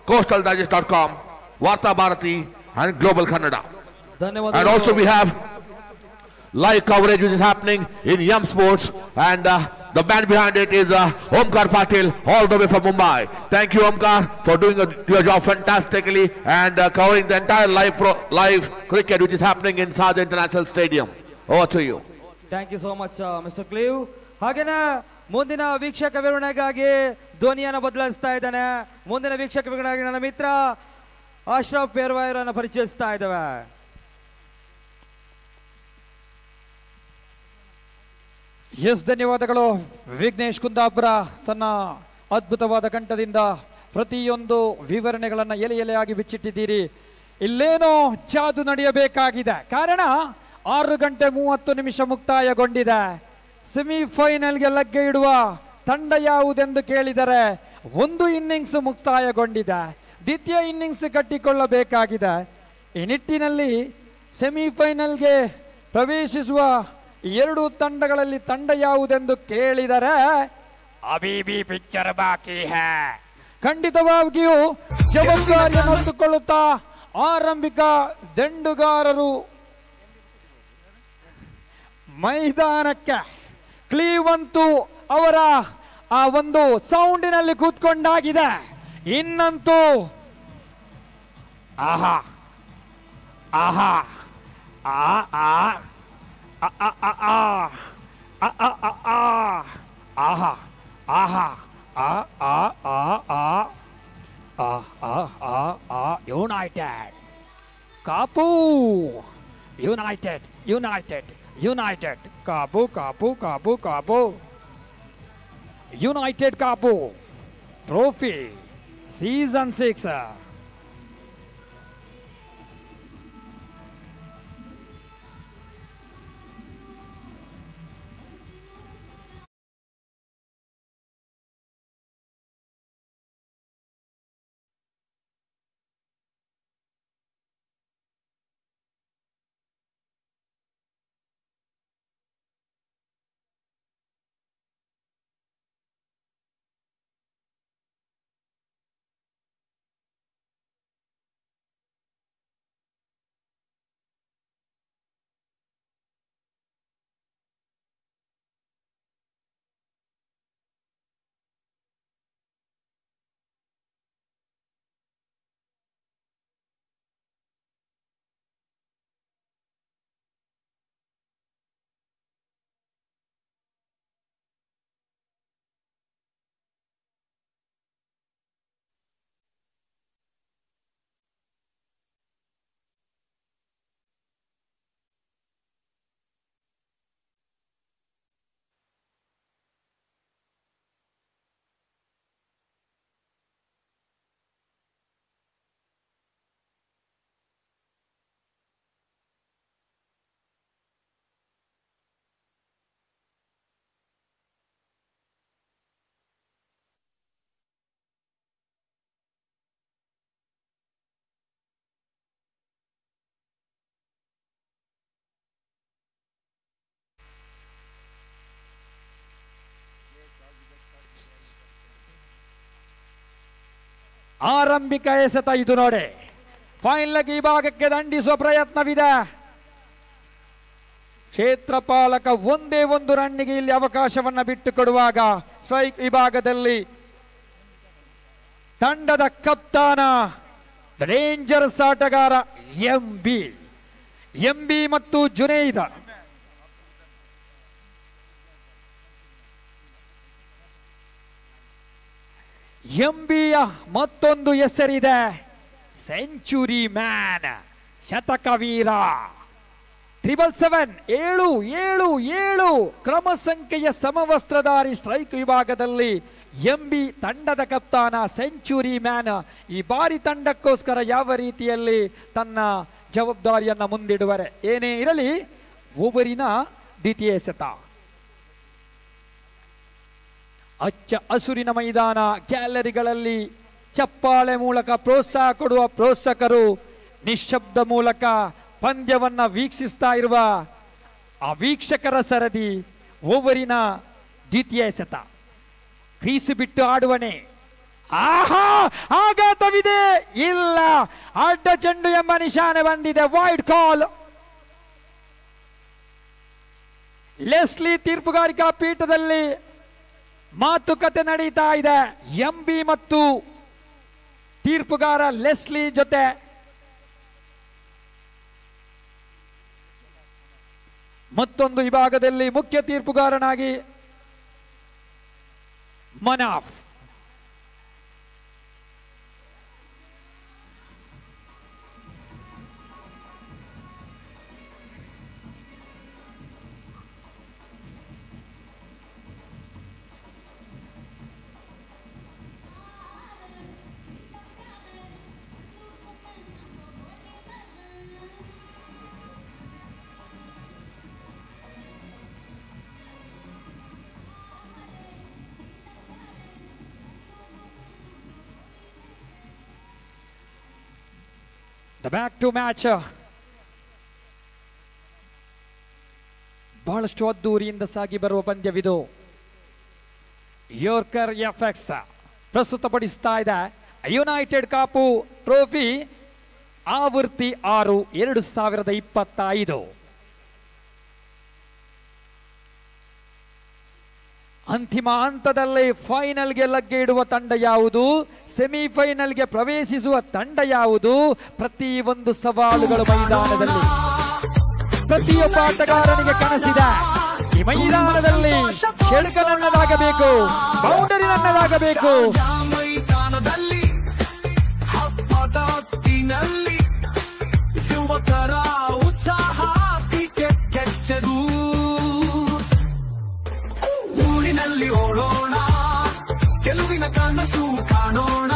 coastaldigest.com, Varta Bharati and Global Kannada. And also we have live coverage which is happening in Yum Sports, and the band behind it is Omkar Patil all the way from Mumbai. Thank you Omkar for doing your job fantastically and covering the entire live cricket which is happening in Sharjah International Stadium. Over to you. Thank you so much mister Cleve. ಹಾಗೇನೆ ಮುಂದಿನ ವೀಕ್ಷಕ ವಿವರಣೆಗಾಗಿ ಧ್ವನಿಯನ್ನು ಬದಲಾಯಿಸ್ತಾ ಇದ್ದಾನೆ. ಮುಂದಿನ ವೀಕ್ಷಕ ವಿವರಣೆಗಾಗಿ ನನ್ನ ಮಿತ್ರ ಅಶ್ರಫ್ ಪೇರ್ವಾಯರ್ ಅನ್ನು ಪರಿಚಯಿಸ್ತಾ ಇದ್ದೇವೆ. ಎಸ್, ಧನ್ಯವಾದಗಳು ವಿಘ್ನೇಶ್ ಕುಂದಾಪುರ. ತನ್ನ ಅದ್ಭುತವಾದ ಕಂಠದಿಂದ ಪ್ರತಿಯೊಂದು ವಿವರಣೆಗಳನ್ನು ಎಲೆ ಎಲೆಯಾಗಿ ಬಿಚ್ಚಿಟ್ಟಿದ್ದೀರಿ. ಇಲ್ಲೇನೋ ಜಾದು ನಡೆಯಬೇಕಾಗಿದೆ. ಕಾರಣ 6:30 ಮುಕ್ತಾಯಗೊಂಡಿದೆ. ಸೆಮಿಫೈನಲ್ಗೆ ಲಗ್ಗೆ ಇಡುವ ತಂಡ ಯಾವುದೆಂದು ಕೇಳಿದರೆ ಒಂದು ಇನ್ನಿಂಗ್ಸ್ ಮುಕ್ತಾಯಗೊಂಡಿದೆ, ದ್ವಿತೀಯ ಇನ್ನಿಂಗ್ಸ್ ಕಟ್ಟಿಕೊಳ್ಳಬೇಕಾಗಿದೆ. ಈ ನಿಟ್ಟಿನಲ್ಲಿ ಸೆಮಿಫೈನಲ್ಗೆ ಪ್ರವೇಶಿಸುವ 2 ತಂಡಗಳಲ್ಲಿ ತಂಡ ಯಾವುದೆಂದು ಕೇಳಿದರೆ ಅಬಿಬಿ ಪಿಕ್ಚರ್ ಬಾಕಿ ಹೈ. ಖಂಡಿತವಾಗಿಯೂ ಜವಾಬ್ದಾರಿಯನ್ನು ಹೊತ್ತುಕೊಳ್ಳುತ್ತಾ ಆರಂಭಿಕ ದಂಡುಗಾರರು ಮೈದಾನಕ್ಕೆ ಕ್ಲೀವಂತೂ ಅವರ ಆ ಒಂದು ಸೌಂಡಿನಲ್ಲಿ ಕೂತ್ಕೊಂಡಾಗಿದೆ. ಇನ್ನಂತೂ ಆಹಾ ಆಹಾ ಆ ಆ ಆಹಾ ಆಹಾ United Kapu, United United United Kapu Kapu Kapu Kapu, United Kapu trophy season 6. ಆರಂಭಿಕ ಎಸೆತ ಇದು ನೋಡಿ. ಫೈನಲ್ ಈ ಭಾಗಕ್ಕೆ ದಂಡಿಸುವ ಪ್ರಯತ್ನವಿದೆ. ಕ್ಷೇತ್ರಪಾಲಕ ಒಂದೇ ಒಂದು ರನ್ನಿಗೆ ಇಲ್ಲಿ ಅವಕಾಶವನ್ನ ಬಿಟ್ಟು ಕೊಡುವಾಗ ಸ್ಟ್ರೈಕ್ ವಿಭಾಗದಲ್ಲಿ ತಂಡದ ಕಪ್ತಾನ ಡೇಂಜರಸ್ ಆಟಗಾರ ಎಂಬಿ ಮತ್ತು ಜುನೈದ. ಎಂಬಿಯ ಮತ್ತೊಂದು ಹೆಸರಿದೆ, ಸೆಂಚುರಿ ಮ್ಯಾನ್, ಶತಕವೀರ. 777 ಕ್ರಮ ಸಂಖ್ಯೆಯ ಸಮವಸ್ತ್ರಧಾರಿ ಸ್ಟ್ರೈಕ್ ವಿಭಾಗದಲ್ಲಿ ಎಂಬಿ ತಂಡದ ಕಪ್ತಾನ, ಸೆಂಚುರಿ ಮ್ಯಾನ್. ಈ ಬಾರಿ ತಂಡಕ್ಕೋಸ್ಕರ ಯಾವ ರೀತಿಯಲ್ಲಿ ತನ್ನ ಜವಾಬ್ದಾರಿಯನ್ನ ಮುಂದಿಡುವರೆ ಏನೇ ಇರಲಿ, ಓವರಿನ ದ್ವಿತೀಯ ಎಸೆತ. ಅಚ್ಚ ಹಸುರಿನ ಮೈದಾನ, ಗ್ಯಾಲರಿಗಳಲ್ಲಿ ಚಪ್ಪಾಳೆ ಮೂಲಕ ಪ್ರೋತ್ಸಾಹ ಕೊಡುವ ಪ್ರೋತ್ಸಾಹಕರು, ನಿಶ್ಶಬ್ದ ಮೂಲಕ ಪಂದ್ಯವನ್ನ ವೀಕ್ಷಿಸ್ತಾ ಇರುವ ಆ ವೀಕ್ಷಕರ ಸರದಿ. ಓವರಿನ ದ್ವಿತೀಯ ಎಸೆತ. ಕ್ರೀಸು ಬಿಟ್ಟು ಆಡುವನೆ. ಆಹಾ, ಆಘಾತವಿದೆ. ಇಲ್ಲ, ಅಡ್ಡ ಚೆಂಡು ಎಂಬ ನಿಶಾನೆ ಬಂದಿದೆ. ವೈಡ್ ಕಾಲ್. ಲೆಸ್ಲಿ ತೀರ್ಪುಗಾರಿಕಾ ಪೀಠದಲ್ಲಿ ಮಾತುಕತೆ ನಡೀತಾ ಇದೆ. ಎಂಬಿ ಮತ್ತು ತೀರ್ಪುಗಾರ ಲೆಸ್ಲಿ ಜೊತೆ. ಮತ್ತೊಂದು ವಿಭಾಗದಲ್ಲಿ ಮುಖ್ಯ ತೀರ್ಪುಗಾರನಾಗಿ ಮನಾಫ್. Back to match. ಬಹಳಷ್ಟು ಅದ್ದೂರಿಯಿಂದ ಸಾಗಿ ಬರುವ ಪಂದ್ಯವಿದು. ಯೋರ್ಕರ್ ಎಫ್ಎಕ್ಸ್ ಪ್ರಸ್ತುತಪಡಿಸ್ತಾ ಇದೆ ಯುನೈಟೆಡ್ ಕಾಪು ಟ್ರೋಫಿ ಆವೃತ್ತಿ 6 2025. ಅಂತಿಮ ಹಂತದಲ್ಲಿ ಫೈನಲ್ಗೆ ಲಗ್ಗೆ ಇಡುವ ತಂಡ ಯಾವುದು, ಸೆಮಿಫೈನಲ್ಗೆ ಪ್ರವೇಶಿಸುವ ತಂಡ ಯಾವುದು, ಪ್ರತಿಯೊಂದು ಸವಾಲುಗಳು ಮೈದಾನದಲ್ಲಿ. ಪ್ರತಿಯೊಬ್ಬ ಆಟಗಾರನಿಗೆ ಕನಸಿದೆ, ಈ ಮೈದಾನದಲ್ಲಿ ಶೆಳ್ಕ ನನ್ನದಾಗಬೇಕು, ಬೌಂಡರಿ ನನ್ನದಾಗಬೇಕು. ಯುವಕರ ಉತ್ಸಾಹ ಕೆಚ್ಚದು. ಊರಿನಲ್ಲಿ ಓಡೋಣ, ಗೆಲುವಿನ ಕನಸು ಕಾಣೋಣ.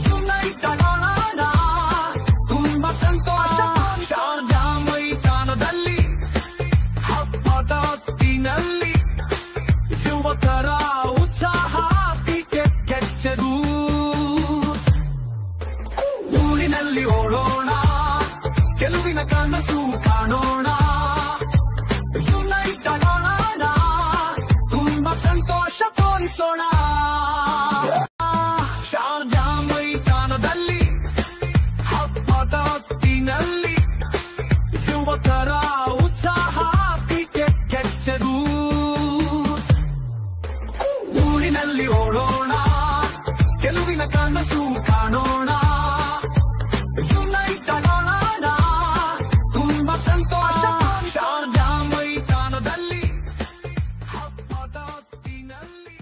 ಯುನೈಟೆಡ್ ಆಡೋಣ, ತುಂಬಾ ಸಂತೋಷ. ಶಾರ್ಜಾ ಮೈದಾನದಲ್ಲಿ ಹಬ್ಬದ ಹೊತ್ತಿನಲ್ಲಿ ಯುವಕರ ಉತ್ಸಾಹ ಕೆಚ್ಚದು. ಊರಿನಲ್ಲಿ ಓಡೋಣ, ಗೆಲುವಿನ ಕನಸು ಕಾಣೋಣ. ಯುನೈಟೆಡ್ ಆಡೋಣ, ತುಂಬಾ ಸಂತೋಷ ತೋರಿಸೋಣ. ಶಾರ್ಜಾ ಮೈದಾನದಲ್ಲಿ ಹಬ್ಬದ ಹೊತ್ತಿನಲ್ಲಿ ಯುವಕರ ಉತ್ಸಾಹ ಕೆಚ್ಚದು. ಊರಿನಲ್ಲಿ ಓಡೋಣ, ಗೆಲುವಿನ ಕನಸು ಕಾಣೋಣ. ಯುನೈಟೆಡ್ ಆಡೋಣ, ತುಂಬಾ ಸಂತೋಷ. ಶಾರ್ಜಾ ಮೈದಾನದಲ್ಲಿ ಹಬ್ಬದ ಹೊತ್ತಿನಲ್ಲಿ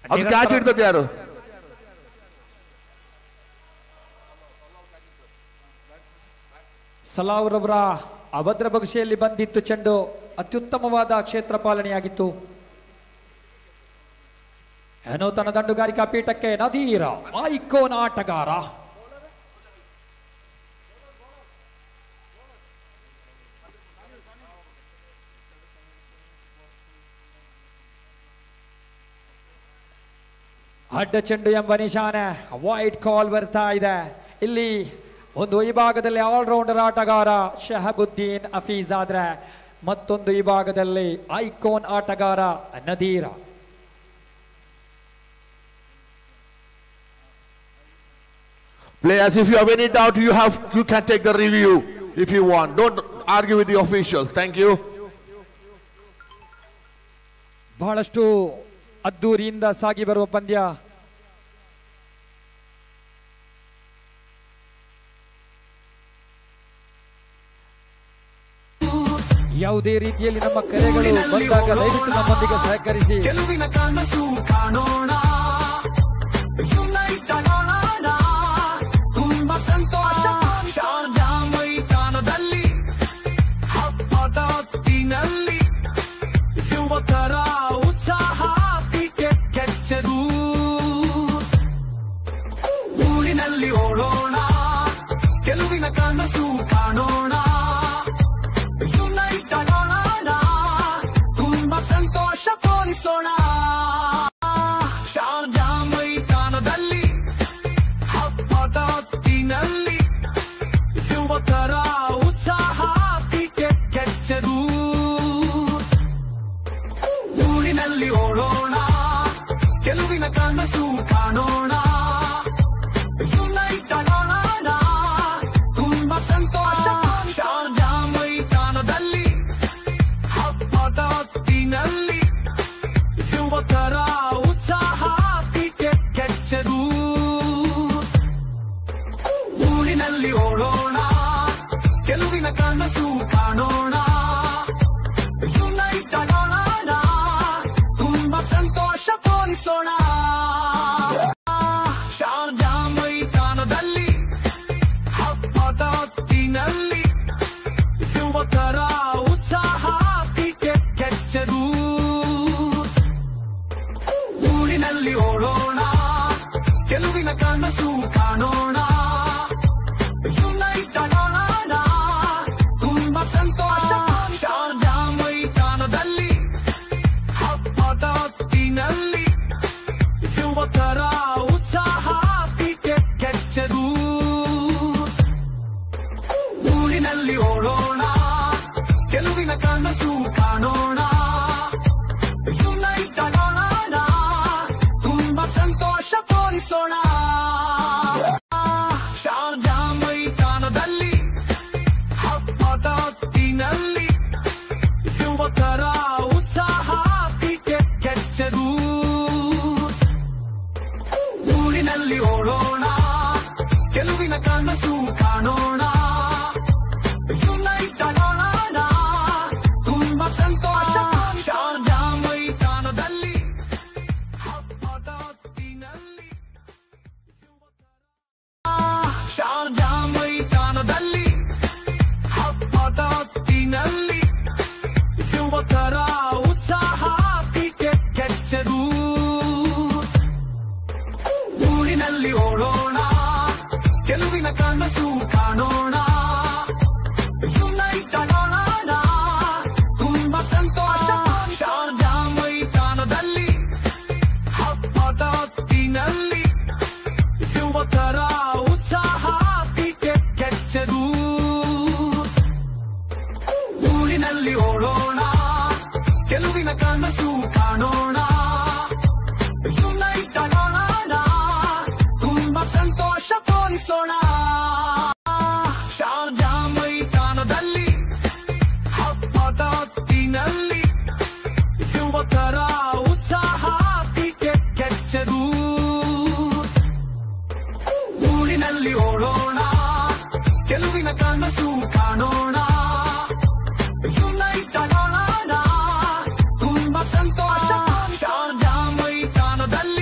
ಅದು ಕ್ಯಾಚ್ ಹಿಡ್ತದೆ ಯಾರು? ಸಲಾವ್ರವರ ಅಭದ್ರ ಬಗುಷೆಯಲ್ಲಿ ಬಂದಿತ್ತು ಚೆಂಡು. ಅತ್ಯುತ್ತಮವಾದ ಕ್ಷೇತ್ರ ಪಾಲನೆಯಾಗಿತ್ತು. ಏನೋ ತನ್ನ ದಂಡುಗಾರಿಕಾ ಪೀಠಕ್ಕೆ ನದೀರ ಐಕೋನ್ ಆಟಗಾರ. ಅಡ್ಡ ಚೆಂಡು ಎಂಬ ನಿಶಾನೆ, ವೈಟ್ ಕಾಲ್ ಬರ್ತಾ ಇದೆ. ಇಲ್ಲಿ ಒಂದು ವಿಭಾಗದಲ್ಲಿ ಆಲ್ರೌಂಡರ್ ಆಟಗಾರ ಶಹಬುದ್ದೀನ್ ಹಫೀಜ್ ಆದ್ರೆ ಮತ್ತೊಂದು ವಿಭಾಗದಲ್ಲಿ ಐಕೋನ್ ಆಟಗಾರ ನದೀರ. Players, if you have any doubt, you can take the review if you want. Don't argue with the officials. Thank you. ಬಹಳಷ್ಟು ಅದ್ದೂರಿಯಿಂದ ಸಾಗಿ ಬರುವ ಪಂದ್ಯ. ಯಾವುದೇ ರೀತಿಯಲ್ಲಿ ನಮ್ಮ ಕರೆಗಳು ಬಂದಾಗ ದಯವಿಟ್ಟು ನಮ್ಮೊಂದಿಗೆ ಸಹಕರಿಸಿ. ಗೆಲುವಿನ ಕನಸು ಕಾಣೋಣ, ಯುನೈಟ್ ಆಗೋಣ, ತುಂಬಾ ಸಂತೋಷ. ಶಾರ್ಜಾ ಮೈದಾನದಲ್ಲಿ ಹಬ್ಬದ ಹೊತ್ತಿನಲ್ಲಿ ಯುವಕರ ಉತ್ಸಾಹ ಕ್ರಿಕೆಟ್ ಕೆಚ್ಚರು. ಊರಿನಲ್ಲಿ ಓಡೋಣ, ಗೆಲುವಿನ ಕನಸು ಕಾಣೋಣ, ಯುನೈಟ್ ಆಗೋಣ, ತುಂಬಾ ಸಂತೋಷ ತೋರಿಸೋಣ. ಶಾರ್ಜಾ ಮೈದಾನದಲ್ಲಿ ಹಬ್ಬದ ಹೊತ್ತಿನಲ್ಲಿ ಯುವಕರ ಉತ್ಸಾಹ ಕ್ರಿಕೆಟ್ ಕೆಚ್ಚರು. ಊರಿನಲ್ಲಿ ಓಡೋಣ, ಗೆಲುವಿನ ಕನಸು ಕಾಣೋಣ, ಯುನೈಟ್ ಆಗೋಣ, ತುಂಬಾ ಸಂತೋಷ. ಶಾರ್ಜಾ ಮೈದಾನದಲ್ಲಿ ಹಬ್ಬದ ಹೊತ್ತಿನಲ್ಲಿ ಯುವಕರ ಉತ್ಸಾಹ ಕ್ರಿಕೆಟ್ ಕೆಚ್ಚರು. ಊರಿನಲ್ಲಿ ಓಡೋಣ, ಗೆಲುವಿನ ಕನಸು ಕಾಣೋಣ, ಯುನೈಟ್ ಆಗೋಣ, ತುಂಬಾ ಸಂತೋಷ ತೋರಿಸೋಣ. ಶಾರ್ಜಾ ಮೈದಾನದಲ್ಲಿ ಹಬ್ಬದ ಹೊತ್ತಿನಲ್ಲಿ ಯುವಕರ ಉತ್ಸಾಹ ಕ್ರಿಕೆಟ್ ಕೆಚ್ಚರು. ಊರಿನಲ್ಲಿ ಓಡೋಣ, ಗೆಲುವಿನ ಕನಸು ಕಾಣೋಣ, ಯುನೈಟ್ ಆಗೋಣ, ತುಂಬಾ ಸಂತೋಷ. ಶಾರ್ಜಾ ಮೈದಾನದಲ್ಲಿ ಹಬ್ಬದ ಹೊತ್ತಿನಲ್ಲಿ ಯುವಕರ ಉತ್ಸಾಹ ಕ್ರಿಕೆಟ್ ಕೆಚ್ಚರು. ಊರಿನಲ್ಲಿ ಓಡೋಣ, ಗೆಲುವಿನ ಕನಸು ಕಾಣೋಣ, ಯುನೈಟ್ ಆಗೋಣ, ತುಂಬಾ ಸಂತೋಷ ತೋರಿಸೋಣ. ಶಾರ್ಜಾ ಮೈದಾನದಲ್ಲಿ ಹಬ್ಬದ ಹೊತ್ತಿನಲ್ಲಿ ಯುವಕರ ಉತ್ಸಾಹ ಕ್ರಿಕೆಟ್ ಕೆಚ್ಚರು. ಊರಿನಲ್ಲಿ ಓಡೋಣ, ಗೆಲುವಿನ ಕನಸು ಕಾಣೋಣ, ಯುನೈಟ್ ಆಗೋಣ, ತುಂಬಾ ಸಂತೋಷ. ಶಾರ್ಜಾ ಮೈದಾನದಲ್ಲಿ ಹಬ್ಬದ ಹೊತ್ತಿನಲ್ಲಿ ಶಾರ್ಜಾ ಮೈದಾನದಲ್ಲಿ ಹಬ್ಬದ ಹೊತ್ತಿನಲ್ಲಿ ಯುವಕರ ಉತ್ಸಾಹ ಕ್ರಿಕೆಟ್ ಕೆಚ್ಚರು. ಊರಿನಲ್ಲಿ ಓಡೋಣ, ಗೆಲುವಿನ ಕನಸು ಕಾಣೋಣ, ಯುನೈಟ್ ಆಗೋಣ, ತುಂಬಾ ಸಂತೋಷ. ಶಾರ್ಜಾ ಮೈದಾನದಲ್ಲಿ ಹಬ್ಬದ ಹೊತ್ತಿನಲ್ಲಿ ಯುವಕರ ಉತ್ಸಾಹ ಕ್ರಿಕೆಟ್ ಕೆಚ್ಚರು. ಊರಿನಲ್ಲಿ ಓಡೋಣ, ಗೆಲುವಿನ ಕನಸು ಕಾಣೋಣ, ಯುನೈಟ್ ಆಗೋಣ, ತುಂಬಾ ಸಂತೋಷ ತೋರಿಸೋಣ. ಶಾರ್ಜಾ ಮೈದಾನದಲ್ಲಿ ಹಬ್ಬದ ಹೊತ್ತಿನಲ್ಲಿ ಯುವಕರ ಉತ್ಸಾಹ ಕ್ರಿಕೆಟ್ ಕೆಚ್ಚರು. ಊರಿನಲ್ಲಿ ಓಡೋಣ, ಗೆಲುವಿನ ಕನಸು ಕಾಣೋಣ, ಯುನೈಟ್ ಆಗೋಣ, ತುಂಬಾ ಸಂತೋಷ. ಶಾರ್ಜಾ ಮೈದಾನದಲ್ಲಿ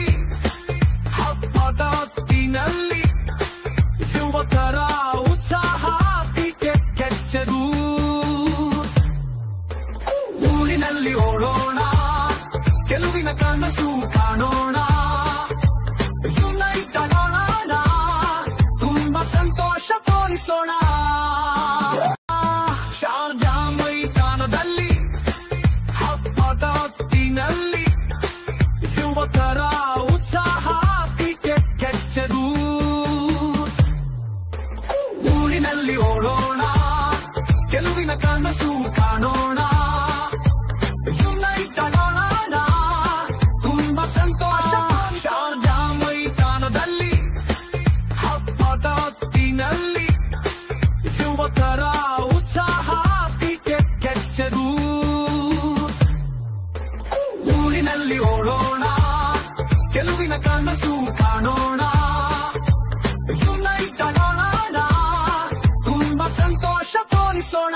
ತೋರಿಸೋಣ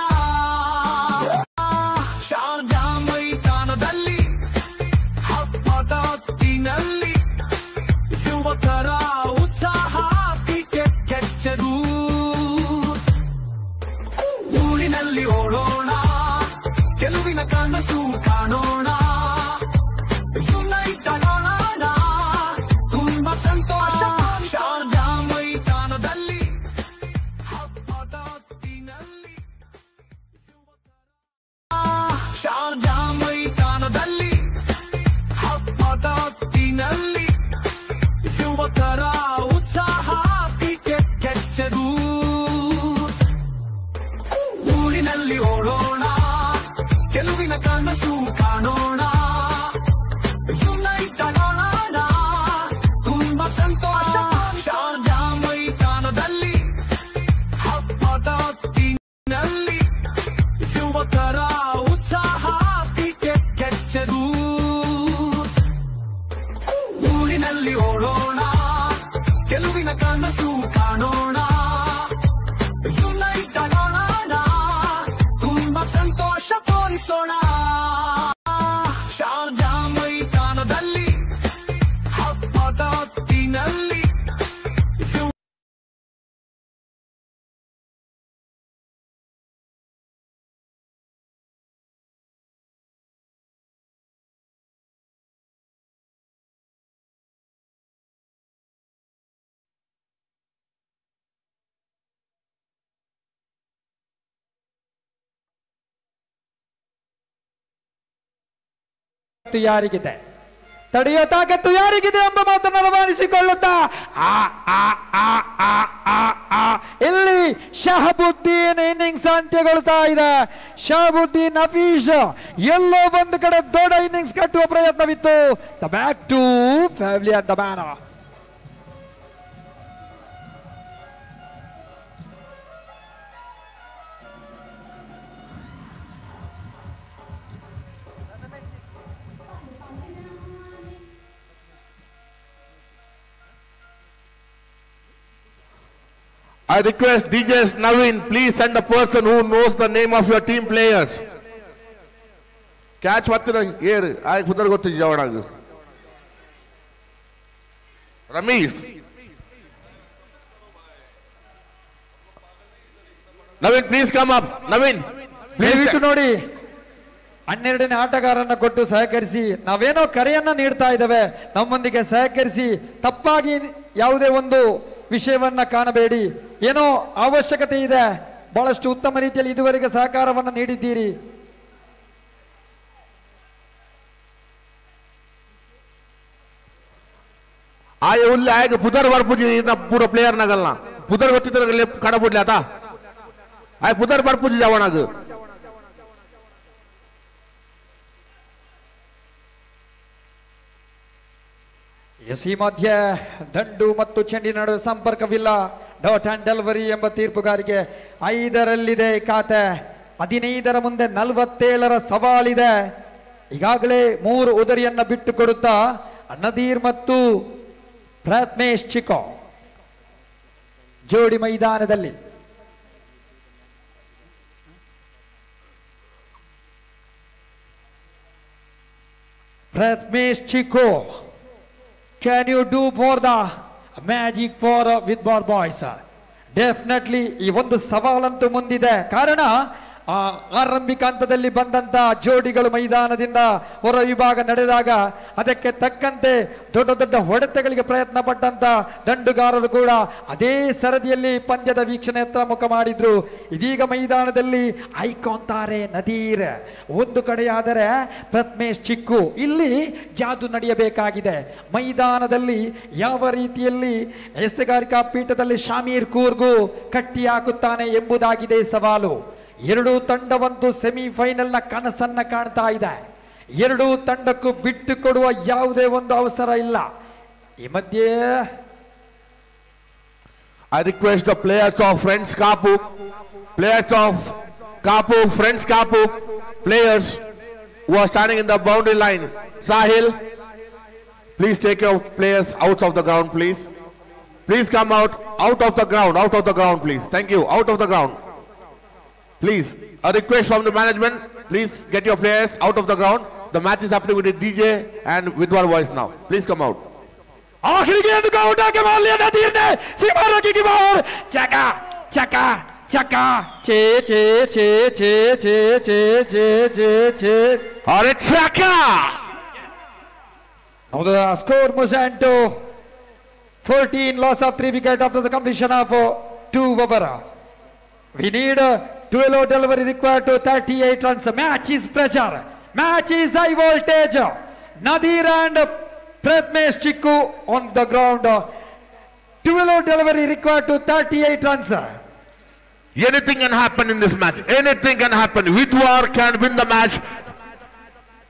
ಶಾರ್ಜಾ ಮೈದಾನದಲ್ಲಿ ಹಬ್ಬದ ಹೊತ್ತಿನಲ್ಲಿ ಯುವಕರ ಉತ್ಸಾಹ ಕ್ರಿಕೆಟ್ ಕೆಚ್ಚರು ಊರಿನಲ್ಲಿ ಓಡೋಣ ಗೆಲುವಿನ ಕನಸು ಕಾಣೋಣ ಯುನೈಟೆಡ್ ಆಡೋಣ ತುಂಬಾ ಸಂತೋಷ ಶಾರ್ಜಾ ಮೈದಾನದಲ್ಲಿ ಹಬ್ಬದ ಹೊತ್ತಿನಲ್ಲಿ ಶಾರ್ಜಾ ಮೈದಾನದಲ್ಲಿ ಹಬ್ಬದ ಹೊತ್ತಿನಲ್ಲಿ ಯುವಕರ ಉತ್ಸಾಹ ಕ್ರಿಕೆಟ್ ಕೆಚ್ಚರು ಊರಿನಲ್ಲಿ ಓಡೋಣ ಗೆಲುವಿನ ಕನಸು ಕಾಣೋಣ ಯುನೈಟೆಡ್ ಆಡೋಣ ತುಂಬಾ ಸಂತೋಷ ಶಾರ್ಜಾ ಮೈದಾನದಲ್ಲಿ ಹಬ್ಬದ ಹೊತ್ತಿನಲ್ಲಿ ಯುವಕರ ಉತ್ಸಾಹ ಕ್ರಿಕೆಟ್ ಕೆಚ್ಚರು ಊರಿನಲ್ಲಿ ಓಡೋಣ ಗೆಲುವಿನ ಕನಸು ಕಾಣೋಣ ಯುನೈಟೆಡ್ ಆಡೋಣ ತುಂಬಾ ಸಂತೋಷ ತೋರಿಸೋಣ ಶಾರ್ಜಾ ಮೈದಾನದಲ್ಲಿ ಹಬ್ಬದ ಹೊತ್ತಿನಲ್ಲಿ ಯಾರಿಗಿದೆ ತಡೆಯೋ ತಾಕತ್ತು ಯಾರಿಗಿದೆ ಎಂಬ ಮಾತನ್ನು ರವಾನಿಸಿಕೊಳ್ಳುತ್ತಾ ಇಲ್ಲಿ ಶಹಬುದ್ದೀನ್ ಇನ್ನಿಂಗ್ಸ್ ಅಂತ್ಯಗೊಳ್ತಾ ಇದೆ. ಶಹಬುದ್ದೀನ್ ಹಫೀಜ್ ಎಲ್ಲೋ ಒಂದು ಕಡೆ ದೊಡ್ಡ ಇನ್ನಿಂಗ್ಸ್ ಕಟ್ಟುವ ಪ್ರಯತ್ನವಿತ್ತು. The back to pavilion the man. I request DJs Naveen, please send a person who knows the name of your team players. Catch mattira here. I pudar gotti javanagu. Ramesh. Naveen, please come up. Naveen. ದಯವಿಟ್ಟು ನೋಡಿ 12ನೇ ಆಟಗಾರರನ್ನ ಕೊಟ್ಟು ಸಹಕರಿಸಿ. ನಾವೇನೋ ಕರೆಯನ್ನ ನೀಡ್ತಾ ಇದ್ದೇವೆ, ನಮ್ಮೊಂದಿಗೆ ಸಹಕರಿಸಿ. ತಪ್ಪಾಗಿ ಯಾವುದೇ ಒಂದು ವಿಷಯವನ್ನ ಕಾಣಬೇಡಿ. ಏನೋ ಅವಶ್ಯಕತೆ ಇದೆ, ಬಹಳಷ್ಟು ಉತ್ತಮ ರೀತಿಯಲ್ಲಿ ಇದುವರೆಗೆ ಸಹಕಾರವನ್ನು ನೀಡಿದ್ದೀರಿ. आये उल्ले आएगा पुदर बार पूजी इतना पूरा प्लेयर नगलना पुदर होती तरह ले काड़ा पुट लिया था आये पुदर बार पूजी जावा नाग ಈ ಮಧ್ಯೆ ದಂಡು ಮತ್ತು ಚೆಂಡಿನ ನಡುವೆ ಸಂಪರ್ಕವಿಲ್ಲ. ಡಾಟ್ ಅಂಡ್ ಡೆಲಿವರಿ ಎಂಬ ತೀರ್ಪುಗಾರಿಗೆ 5ರಲ್ಲಿದೆ ಖಾತೆ. 15ರ ಮುಂದೆ 47ರ ಸವಾಲಿದೆ. ಈಗಾಗಲೇ 3 ಉದರಿಯನ್ನ ಬಿಟ್ಟು ಕೊಡುತ್ತಾ ನದೀರ್ ಮತ್ತು ಪ್ರಥಮೇಶ್ ಚಿಕೋ ಜೋಡಿ ಮೈದಾನದಲ್ಲಿ. Prathamesh Chiko, can you do for the magic for with bar boys? Definitely ಈ ಒಂದು ಸವಾಲಂತೂ ಮುಂದಿದೆ. ಕಾರಣ ಆರಂಭಿಕ ಹಂತದಲ್ಲಿ ಬಂದಂತ ಜೋಡಿಗಳು ಮೈದಾನದಿಂದ ಹೊರ ವಿಭಾಗ ನಡೆದಾಗ ಅದಕ್ಕೆ ತಕ್ಕಂತೆ ದೊಡ್ಡ ದೊಡ್ಡ ಹೊಡೆತಗಳಿಗೆ ಪ್ರಯತ್ನ ಪಟ್ಟಂತ ದಂಡುಗಾರರು ಕೂಡ ಅದೇ ಸರದಿಯಲ್ಲಿ ಪಂದ್ಯದ ವೀಕ್ಷಣೆಯತ್ತ ಮುಖ ಮಾಡಿದ್ರು. ಇದೀಗ ಮೈದಾನದಲ್ಲಿ ಐಕಾನ್ ತಾರೆ ನದೀರ್ ಒಂದು ಕಡೆಯಾದರೆ ಪ್ರಥಮೇಶ್ ಚಿಕ್ಕು. ಇಲ್ಲಿ ಜಾದು ನಡೆಯಬೇಕಾಗಿದೆ. ಮೈದಾನದಲ್ಲಿ ಯಾವ ರೀತಿಯಲ್ಲಿ ಎಸೆಗಾರಿಕಾ ಪೀಠದಲ್ಲಿ ಶಾಮೀರ್ ಕೂರ್ಗು ಕಟ್ಟಿ ಹಾಕುತ್ತಾನೆ ಎಂಬುದಾಗಿದೆ ಸವಾಲು. ಎರಡೂ ತಂಡವಂತೂ ಸೆಮಿಫೈನಲ್ನ ಕನಸನ್ನ ಕಾಣ್ತಾ ಇದೆ. ಎರಡೂ ತಂಡಕ್ಕೂ ಬಿಟ್ಟು ಕೊಡುವ ಯಾವುದೇ ಒಂದು ಅವಸರ ಇಲ್ಲ. ಈ ಮಧ್ಯೆ I request the players of Friends Kapu, Friends Kapu, players who are standing in the boundary line. Sahil, please take your players out of the ground, please. Please come out of the ground, please. Thank you, out of the ground. Please, a request from the management. Please get your players out of the ground. The match is happening with the DJ and Vidwar voice now. Please come out. आखिरी गेंद को उठा के मार लिया नदीर ने सीमा रखी की बाहर चका चका चका चे चे चे चे चे चे चे चे चे और चका. Now the score moves into 14, loss of 3 wickets after the completion of 2 overs. We need 12 delivery required to 38 runs. Match is pressure. Match is high voltage. Nadir and Pratmesh Chikku on the ground. 12 delivery required to 38 runs. Anything can happen in this match. Anything can happen. Vidwar can win the match.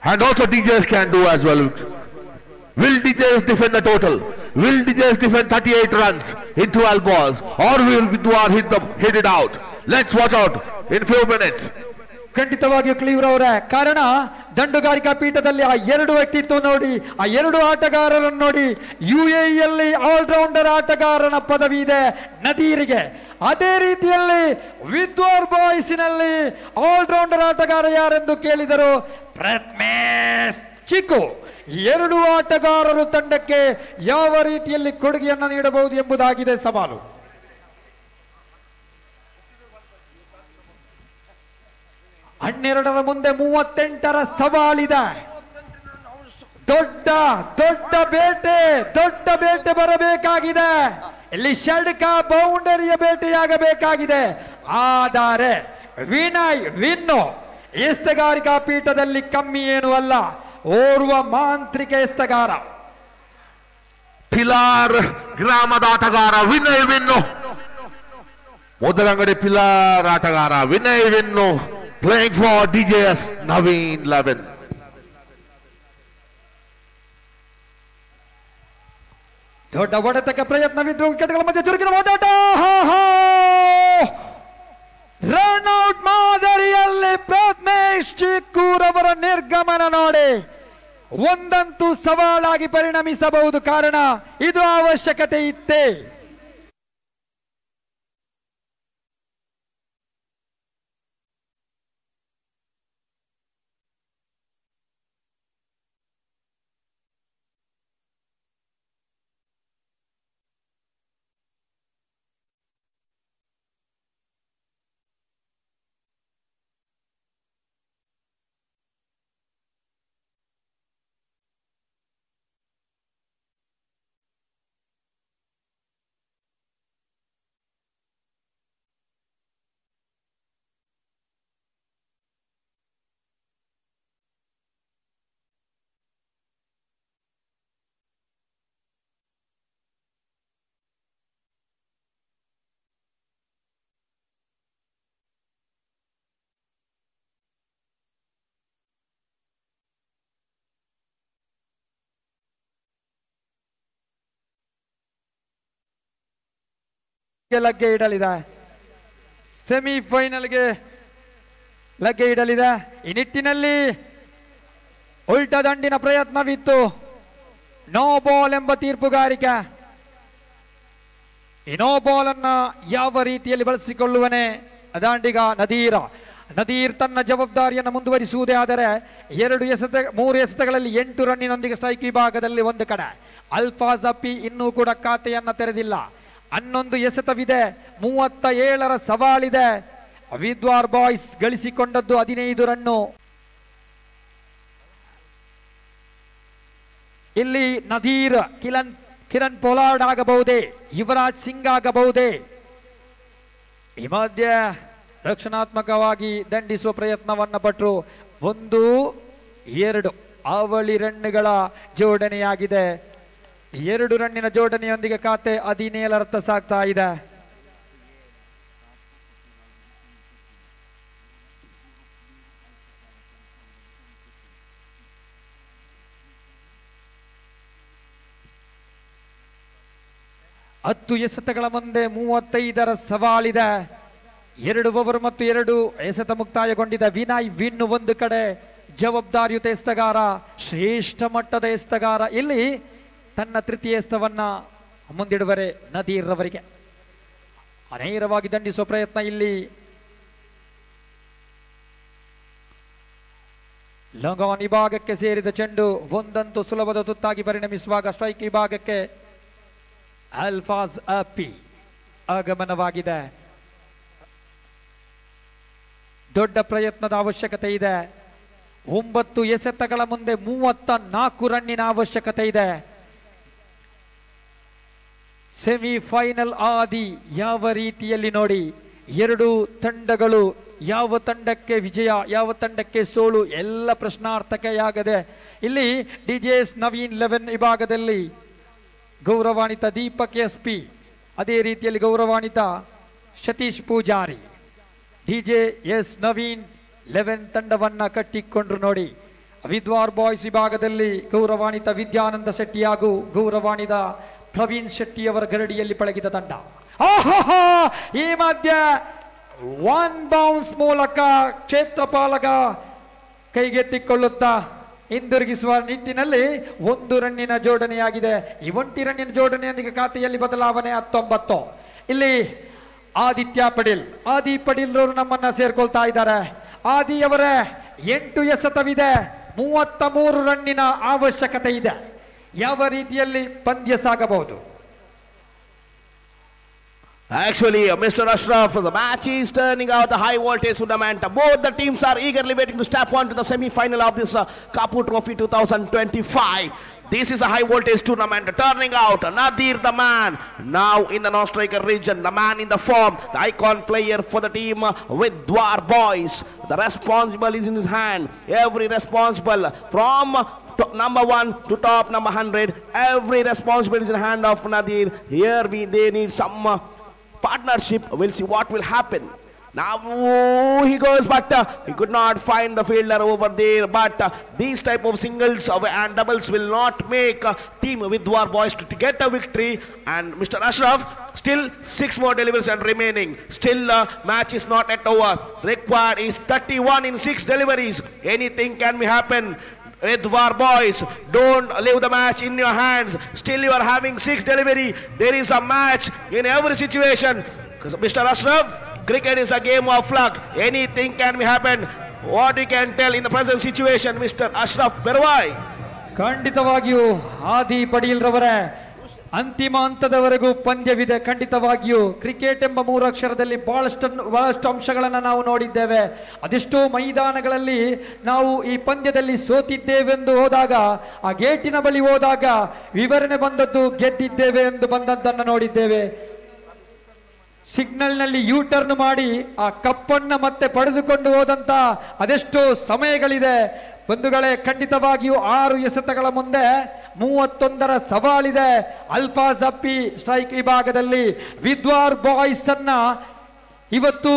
And also DJs can do as well. Will DJs defend the total? Will DJs defend 38 runs in 12 balls? Or will Vidwar hit it out? Let's watch out in few minutes. ಖಂಡಿತವಾಗಿಯೂ ಕ್ಲೀವ್ರ ಅವರೇ, ಕಾರಣ ದಂಡುಗಾರಿಕಾ ಪೀಠದಲ್ಲಿ ಆ ಎರಡು ವ್ಯಕ್ತಿತ್ವ ನೋಡಿ, ಆ ಎರಡು ಆಟಗಾರರನ್ನು ನೋಡಿ, UAEಯಲ್ಲಿ ಆಲ್ರೌಂಡರ್ ಆಟಗಾರನ ಪದವಿ ಇದೆ ನದೀರಿಗೆ. ಅದೇ ರೀತಿಯಲ್ಲಿ ವಿದ್ವಾರ್ ಬಾಯ್ಸಿನಲ್ಲಿ ಆಲ್ರೌಂಡರ್ ಆಟಗಾರ ಯಾರೆಂದು ಕೇಳಿದರು ಪ್ರತ್ಮೇಶ್ ಚಿಕ್ಕು. ಎರಡು ಆಟಗಾರರು ತಂಡಕ್ಕೆ ಯಾವ ರೀತಿಯಲ್ಲಿ ಕೊಡುಗೆಯನ್ನು ನೀಡಬಹುದು ಎಂಬುದಾಗಿದೆ ಸವಾಲು. 12ರ ಮುಂದೆ 38ರ ಸವಾಲಿದೆ. ದೊಡ್ಡ ದೊಡ್ಡ ಬೇಟೆ ಬರಬೇಕಾಗಿದೆ. ಇಲ್ಲಿ ಷಡ್ಕ ಬೌಂಡರಿಯ ಬೇಟೆಯಾಗಬೇಕಾಗಿದೆ. ಆದರೆ ವಿನಯ್ ವಿನ್ನು ಎಸ್ತಗಾರಿಕಾ ಪೀಠದಲ್ಲಿ ಕಮ್ಮಿ ಏನು ಅಲ್ಲ, ಓರ್ವ ಮಾಂತ್ರಿಕ ಎಸ್ತಗಾರ. ಪಿಲಾರ್ ಗ್ರಾಮದ ಆಟಗಾರ ವಿನಯ್ ವಿನ್ನು, ಮೊದಲಂಗಡಿ ಪಿಲಾರ್ ಆಟಗಾರ Vinay win, playing for DJS Naveen Lavin. ದೊಡ್ಡ ಹೊಡೆತಕ್ಕೆ ಪ್ರಯತ್ನವಿದ್ದು ವಿಕೆಟ್ಗಳ ಮಧ್ಯೆ ಚುರುಕಿನ ಓಡಾಟ. ರನ್ಔಟ್ ಮಾದರಿಯಲ್ಲಿ ಪ್ರತ್ಮೇಶ್ ಚಿಕ್ಕೂರ್ ಅವರ ನಿರ್ಗಮನ ನೋಡಿ ಒಂದಂತೂ ಸವಾಲಾಗಿ ಪರಿಣಮಿಸಬಹುದು. ಕಾರಣ ಇದು ಅವಶ್ಯಕತೆ ಇತ್ತೇ. ಲಗ್ಗೆ ಇಡಲಿದೆ, ಸೆಮಿಫೈನಲ್ಗೆ ಲಗ್ಗೆ ಇಡಲಿದೆ. ಈ ನಿಟ್ಟಿನಲ್ಲಿ ಉಲ್ಟ ದಂಡಿನ ಪ್ರಯತ್ನವಿತ್ತು, ನೋ ಬಾಲ್ ಎಂಬ ತೀರ್ಪುಗಾರಿಕೆ. ಈ ನೋ ಬಾಲ್ ಅನ್ನ ಯಾವ ರೀತಿಯಲ್ಲಿ ಬಳಸಿಕೊಳ್ಳುವನೆ ದಾಂಡಿಗ ನದೀರ್ ತನ್ನ ಜವಾಬ್ದಾರಿಯನ್ನು ಮುಂದುವರಿಸುವುದೇ ಆದರೆ 3 ಎಸೆತಗಳಲ್ಲಿ 8 ರನ್ನಿನೊಂದಿಗೆ ಸ್ಟ್ರೈಕ್ ವಿಭಾಗದಲ್ಲಿ ಒಂದು ಕಡೆ. ಅಲ್ಫಾಜ್ ಅಪ್ಪಿ ಇನ್ನೂ ಕೂಡ ಖಾತೆಯನ್ನ ತೆರೆದಿಲ್ಲ. 11 ಎಸೆತವಿದೆ, 37ರ ಸವಾಲಿದೆ. ವಿದ್ವಾರ್ ಬಾಯ್ಸ್ ಗಳಿಸಿಕೊಂಡದ್ದು 15 ರನ್ನು. ಇಲ್ಲಿ ನದೀರ್ ಕಿರಣ್ ಪೊಲಾರ್ಡ್ ಆಗಬಹುದೇ, ಯುವರಾಜ್ ಸಿಂಗ್ ಆಗಬಹುದೇ. ಈ ಮಧ್ಯೆ ರಕ್ಷಣಾತ್ಮಕವಾಗಿ ದಂಡಿಸುವ ಪ್ರಯತ್ನವನ್ನ ಪಟ್ಟರು. 1-2 ಅವಳಿ ರನ್ನುಗಳ ಜೋಡಣೆಯಾಗಿದೆ. 2 ರನ್ನಿನ ಜೋಡಣೆಯೊಂದಿಗೆ ಖಾತೆ 17ರತ್ತ ಸಾಗ್ತಾ ಇದೆ. ಹತ್ತು ಎಸೆತಗಳ ಮುಂದೆ 35ರ ಸವಾಲಿದೆ. 2 ಓವರ್ ಮತ್ತು 2 ಎಸೆತ ಮುಕ್ತಾಯಗೊಂಡಿದೆ. ವಿನಯ್ ವಿನ್ ಒಂದು ಕಡೆ, ಜವಾಬ್ದಾರಿಯುತ ಎಸ್ತಗಾರ, ಶ್ರೇಷ್ಠ ಮಟ್ಟದ ಎಸ್ತಗಾರ. ಇಲ್ಲಿ ತನ್ನ ತೃತೀಯ ಎಸ್ತವನ್ನ ಮುಂದಿಡುವರೆ ನದೀರ್ ರವರಿಗೆ ನೇರವಾಗಿ ದಂಡಿಸುವ ಪ್ರಯತ್ನ. ಇಲ್ಲಿ ಲಂಗಾನ್ ವಿಭಾಗಕ್ಕೆ ಸೇರಿದ ಚೆಂಡು ಒಂದಂತೂ ಸುಲಭದ ತುತ್ತಾಗಿ ಪರಿಣಮಿಸುವಾಗ ಸ್ಟ್ರೈಕ್ ವಿಭಾಗಕ್ಕೆ ಅಲ್ಫಾಜ್ ಅಪ್ಪಿ ಆಗಮನವಾಗಿದೆ. ದೊಡ್ಡ ಪ್ರಯತ್ನದ ಅವಶ್ಯಕತೆ ಇದೆ. 9 ಎಸೆತಗಳ ಮುಂದೆ 34 ರನ್ನಿನ ಅವಶ್ಯಕತೆ ಇದೆ. ಸೆಮಿಫೈನಲ್ ಆದಿ ಯಾವ ರೀತಿಯಲ್ಲಿ ನೋಡಿ, ಎರಡು ತಂಡಗಳು ಯಾವ ತಂಡಕ್ಕೆ ವಿಜಯ ಯಾವ ತಂಡಕ್ಕೆ ಸೋಲು ಎಲ್ಲ ಪ್ರಶ್ನಾರ್ಥಕೆಯಾಗದೆ ಇಲ್ಲಿ ಡಿಜೆಎಸ್ ನವೀನ್ 11 ವಿಭಾಗದಲ್ಲಿ ಗೌರವಾನ್ವಿತ ದೀಪಕ್ ಎಸ್ಪಿ, ಅದೇ ರೀತಿಯಲ್ಲಿ ಗೌರವಾನ್ವಿತ ಸತೀಶ್ ಪೂಜಾರಿ. ಡಿಜೆಎಸ್ ನವೀನ್ 11 ತಂಡವನ್ನ ಕಟ್ಟಿಕೊಂಡ್ರು ನೋಡಿ. ವಿದ್ವಾರ್ ಬಾಯ್ಸ್ ವಿಭಾಗದಲ್ಲಿ ಗೌರವಾನ್ವಿತ ವಿದ್ಯಾನಂದ ಶೆಟ್ಟಿ ಹಾಗೂ ಗೌರವಾನ್ವಿತ ಪ್ರವೀಣ್ ಶೆಟ್ಟಿ ಅವರ ಗರಡಿಯಲ್ಲಿ ಪಳಗಿದ ತಂಡ. ಈ ಮಧ್ಯ 1 ಬೌನ್ಸ್ ಮೂಲಕ ಕ್ಷೇತ್ರಪಾಲಕ ಕೈಗೆತ್ತಿಕೊಳ್ಳುತ್ತಾ ಹಿಂದಿರುಗಿಸುವ ನಿಟ್ಟಿನಲ್ಲಿ 1 ರನ್ನಿನ ಜೋಡಣೆಯಾಗಿದೆ. ಈ 1 ರನ್ನಿನ ಜೋಡಣೆಯೊಂದಿಗೆ ಖಾತೆಯಲ್ಲಿ ಬದಲಾವಣೆ 19. ಇಲ್ಲಿ ಆದಿತ್ಯ ಪಟೇಲ್, ಆದಿ ಪಟೇಲ್ ಅವರು ನಮ್ಮನ್ನ ಸೇರ್ಕೊಳ್ತಾ ಇದ್ದಾರೆ. ಆದಿಯವರೇ 8 ಎಸೆತವಿದೆ, 33 ರನ್ನಿನ ಅವಶ್ಯಕತೆ ಇದೆ. ಯಾವ ರೀತಿಯಲ್ಲಿ ಪಂದ್ಯ ಸಾಗಬಹುದು? Actually, Mr. Ashraf, the match is turning out a high voltage tournament. Both the teams are eagerly waiting to step on to the semi-final of this Kapu Trophy 2025. This is a high voltage tournament turning out. Nadir the man, now in the non-striker region, the man in the form, the icon player for the team with Dwar Boys. The responsible is in his hand. Every responsible from number 1 to top number 100. Every responsibility is in the hand of Nadir. Here they need some partnership. We'll see what will happen. Now he goes, but he could not find the fielder over there. But these type of singles and doubles will not make team with Dwar Boys to get a victory. And Mr. Ashraf, still 6 more deliveries and remaining. Still match is not yet over. Required is 31 in 6 deliveries. Anything can be happen. With Dwar Boys, don't leave the match in your hands. Still you are having 6 delivery. There is a match in every situation. Mr. Ashraf, cricket is a game of luck. Anything can be happen. What you can tell in the present situation, Mr. Ashraf Berwai? ಖಂಡಿತವಾಗಿಯೂ ಆದಿ ಪಟೇಲ್ ರವರೇ ಅಂತಿಮ ಹಂತದವರೆಗೂ ಪಂದ್ಯವಿದೆ. ಖಂಡಿತವಾಗಿಯೂ cricket ಎಂಬ 3 ಅಕ್ಷರದಲ್ಲಿ ಬಹಳಷ್ಟು ಅಂಶಗಳನ್ನು ನಾವು ನೋಡಿದ್ದೇವೆ. ಅದೆಷ್ಟೋ ಮೈದಾನಗಳಲ್ಲಿ ನಾವು ಈ ಪಂದ್ಯದಲ್ಲಿ ಸೋತಿದ್ದೇವೆಂದು ಹೋದಾಗ, ಆ ಗೇಟಿನ ಬಳಿ ಹೋದಾಗ ವಿವರಣೆ ಬಂದದ್ದು ಗೆದ್ದಿದ್ದೇವೆ ಎಂದು ಬಂದದ್ದನ್ನು ನೋಡಿದ್ದೇವೆ. ಸಿಗ್ನಲ್ನಲ್ಲಿ ಯೂ ಟರ್ನ್ ಮಾಡಿ ಆ ಕಪ್ಪನ್ನು ಮತ್ತೆ ಪಡೆದುಕೊಂಡು ಹೋದಂತ ಅದೆಷ್ಟೋ ಸಮಯಗಳಿದೆ. ಬಂಧುಗಳೇ, ಖಂಡಿತವಾಗಿಯೂ 6 ಎಸೆತಗಳ ಮುಂದೆ 31ರ ಸವಾಲಿದೆ. ಅಲ್ಫಾಜ್ ಅಪ್ಪಿ ಸ್ಟ್ರೈಕ್ ವಿಭಾಗದಲ್ಲಿ ವಿದ್ವಾರ್ ಬಾಯ್ಸ್ ಅನ್ನ ಇವತ್ತು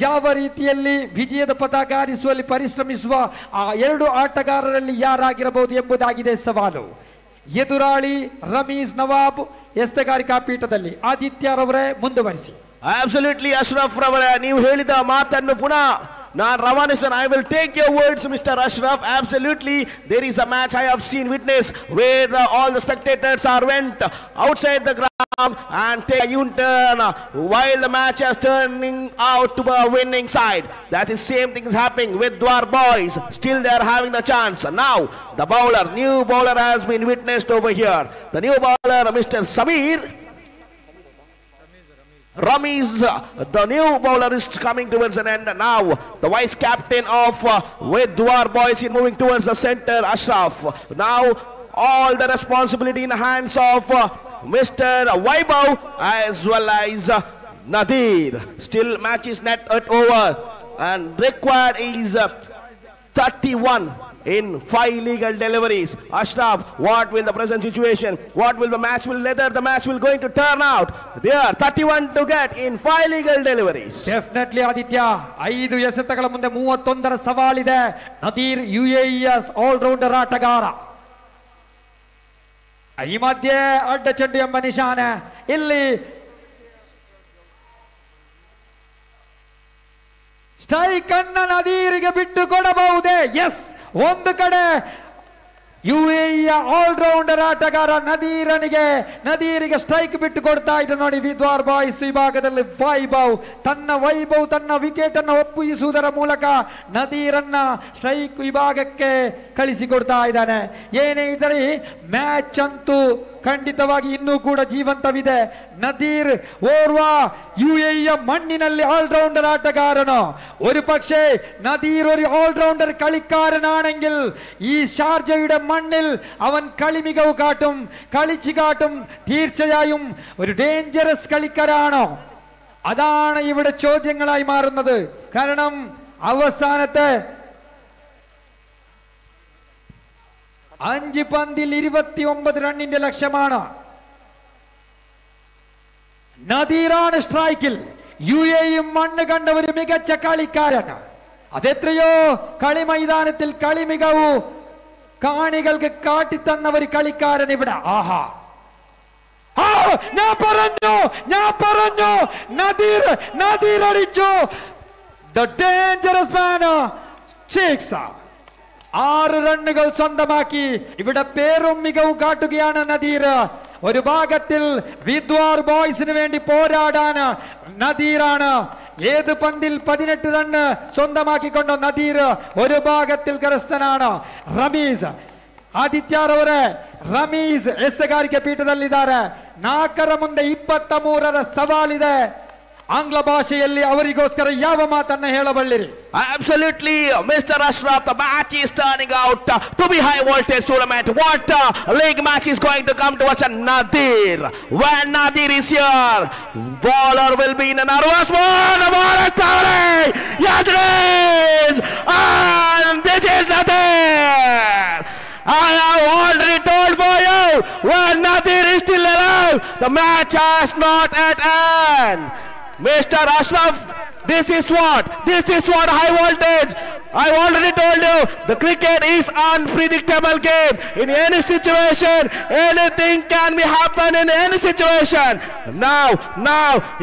ಯಾವ ರೀತಿಯಲ್ಲಿ ವಿಜಯದ ಪತಾಕ ಹಾರಿಸುವಲ್ಲಿ ಪರಿಶ್ರಮಿಸುವ ಆ 2 ಆಟಗಾರರಲ್ಲಿ ಯಾರಾಗಿರಬಹುದು ಎಂಬುದಾಗಿದೆ ಸವಾಲು. ಎದುರಾಳಿ ರಮೀಜ್ ನವಾಬ್ ಎಸ್ತೆಗಾರಿಕಾ ಪೀಠದಲ್ಲಿ. ಆದಿತ್ಯರವರೇ ಮುಂದುವರಿಸಿ. Absolutely, Ashraf Ravara, ನೀವು ಹೇಳಿದ ಮಾತನ್ನು ಪುನಃ ನಾನು ರವಾನಿಸ್ತೇನೆ. I will take your words, Mr. Ashraf. Absolutely, there is a match I have seen witness where all the spectators are went outside the ground and take a U-turn while the match is turning out to a winning side. That is same thing is happening with Dwar Boys. Still they are having the chance. Now the bowler, new bowler has been witnessed over here. The new bowler, Mr. Samir Ramiz, the new bowler is coming towards an end. Now the vice captain of with Dwar Boys is moving towards the center, Ashraf. Now all the responsibility in the hands of Mr. Vaibhav as well as Nadir. Still match is not yet over and required is 31 in 5 legal deliveries. Ashraf, what will the present situation, what will the match will whether the match will going to turn out? There 31 to get in 5 legal deliveries. Definitely Aditya, 5 ಎಸೆತಗಳ ಮುಂದೆ 31ರ ಸವಾಲಿದೆ. ನದೀರ್ UAE's all rounder ಆಟಗಾರ. ಈ ಮಧ್ಯೆ ಅಡ್ಡ ಚೆಂಡು ಎಂಬ ನಿಶಾನೆ. ಇಲ್ಲಿ strike ಅನ್ನ ನದೀರಿಗೆ ಬಿಟ್ಟು ಕೊಡಬಹುದೇ? ಎಸ್, ಒಂದು ಕಡೆ ಯುಎಇಯ ಆಲ್ರೌಂಡರ್ ಆಟಗಾರ ನದೀರಿಗೆ ಸ್ಟ್ರೈಕ್ ಬಿಟ್ಟು ಕೊಡ್ತಾ ಇದ್ದ ನೋಡಿ. ವಿದ್ವಾರ್ ಬಾಯ್ಸ್ ವಿಭಾಗದಲ್ಲಿ ವೈಭವ್ ತನ್ನ ವಿಕೆಟ್ ಅನ್ನು ಒಪ್ಪಿಸುವುದರ ಮೂಲಕ ನದೀರನ್ನ ಸ್ಟ್ರೈಕ್ ವಿಭಾಗಕ್ಕೆ ಕಳಿಸಿಕೊಡ್ತಾ ಇದ್ದಾನೆ. ಏನೇ ಇದ್ದರೆ ಮ್ಯಾಚ್ ಅಂತೂ ಖಂಡಿತವಾಗಿ ಇನ್ನೂ ಕೂಡ ಜೀವಂತವಿದೆ. നദീർ ഓർവ യുഎഇ മണ്ണിನಲ್ಲಿ ഓൾറൗണ്ടർ ആട്ടക്കാരനോ ഒരു പക്ഷേ നദീർ ഒരു ഓൾറൗണ്ടർ കളിക്കാരനാണെങ്കിൽ ഈ ഷാർജയുടെ മണ്ണിൽ അവൻ കളിമികവ് കാട്ടും കളിച്ചു കാട്ടും തീർച്ചയായും ഒരു ഡേഞ്ചറസ് കളിക്കാരാണോ അതാണ് ഇവിടെ ചോദ്യങ്ങളായി മാറുന്നത് കാരണം അവസാനത്തെ 5 പന്തിൽ 29 റണ്ണിന്റെ ലക്ഷ്യമാണ് നദീറാണ് സ്ട്രൈക്കിൽ യുഎഇ മണ്ണ് കണ്ട ഒരു മികച്ച കളിക്കാരൻ അതെത്രയോ കളി മൈതാനത്തിൽ കളി മികവ് കാണികൾക്ക് കാട്ടിത്തന്ന ഒരു കളിക്കാരൻ ഇവിടെ ആഹാ ഞാൻ പറഞ്ഞു നദീർ അടിച്ചു ദ ഡേഞ്ചറസ് മാൻ 6 റണ്ണുകൾ സ്വന്തമാക്കി ഇവിടെ പേരും മികവും കാട്ടുകയാണ് നദീർ ഒരു ഭാഗത്തിൽ വിദ്വാർ ബോയ്സിന് വേണ്ടി പോരാടാൻ നദീറാണ് ഏത് പന്തിൽ 18 റണ്ണ് സ്വന്തമാക്കിക്കൊണ്ട നദീർ ഒരു ഭാഗത്തിൽ കരസ്ഥനാണ് ರಮೀಸ್ ಆದಿತ್ಯರವರೇ ರಮೀಸ್ ಎಸ್ತಗಾರಿಕೆ ಪೀಠದಲ್ಲಿದ್ದಾರೆ 4ರ ಮುಂದೆ 23ರ ಸವಾಲಿದೆ ಆಂಗ್ಲ ಭಾಷೆಯಲ್ಲಿ ಅವರಿಗೋಸ್ಕರ ಯಾವ ಮಾತನ್ನ ಹೇಳಬಲ್ಲಿರಿ Absolutely, Mr. Ashraf, the match is turning out to be high voltage tournament. What league match is going to come to us? Nadir. When Nadir is here, bowler will be in a nervous mode. The ball is coming. Yes, it is. And this is Nadir. I have already told for you, when Nadir is still alive, the match has not at end. Mr. Ashraf, this is what high voltage. I already told you, the cricket is unpredictable game. In any situation, anything can be happen in any situation. Now,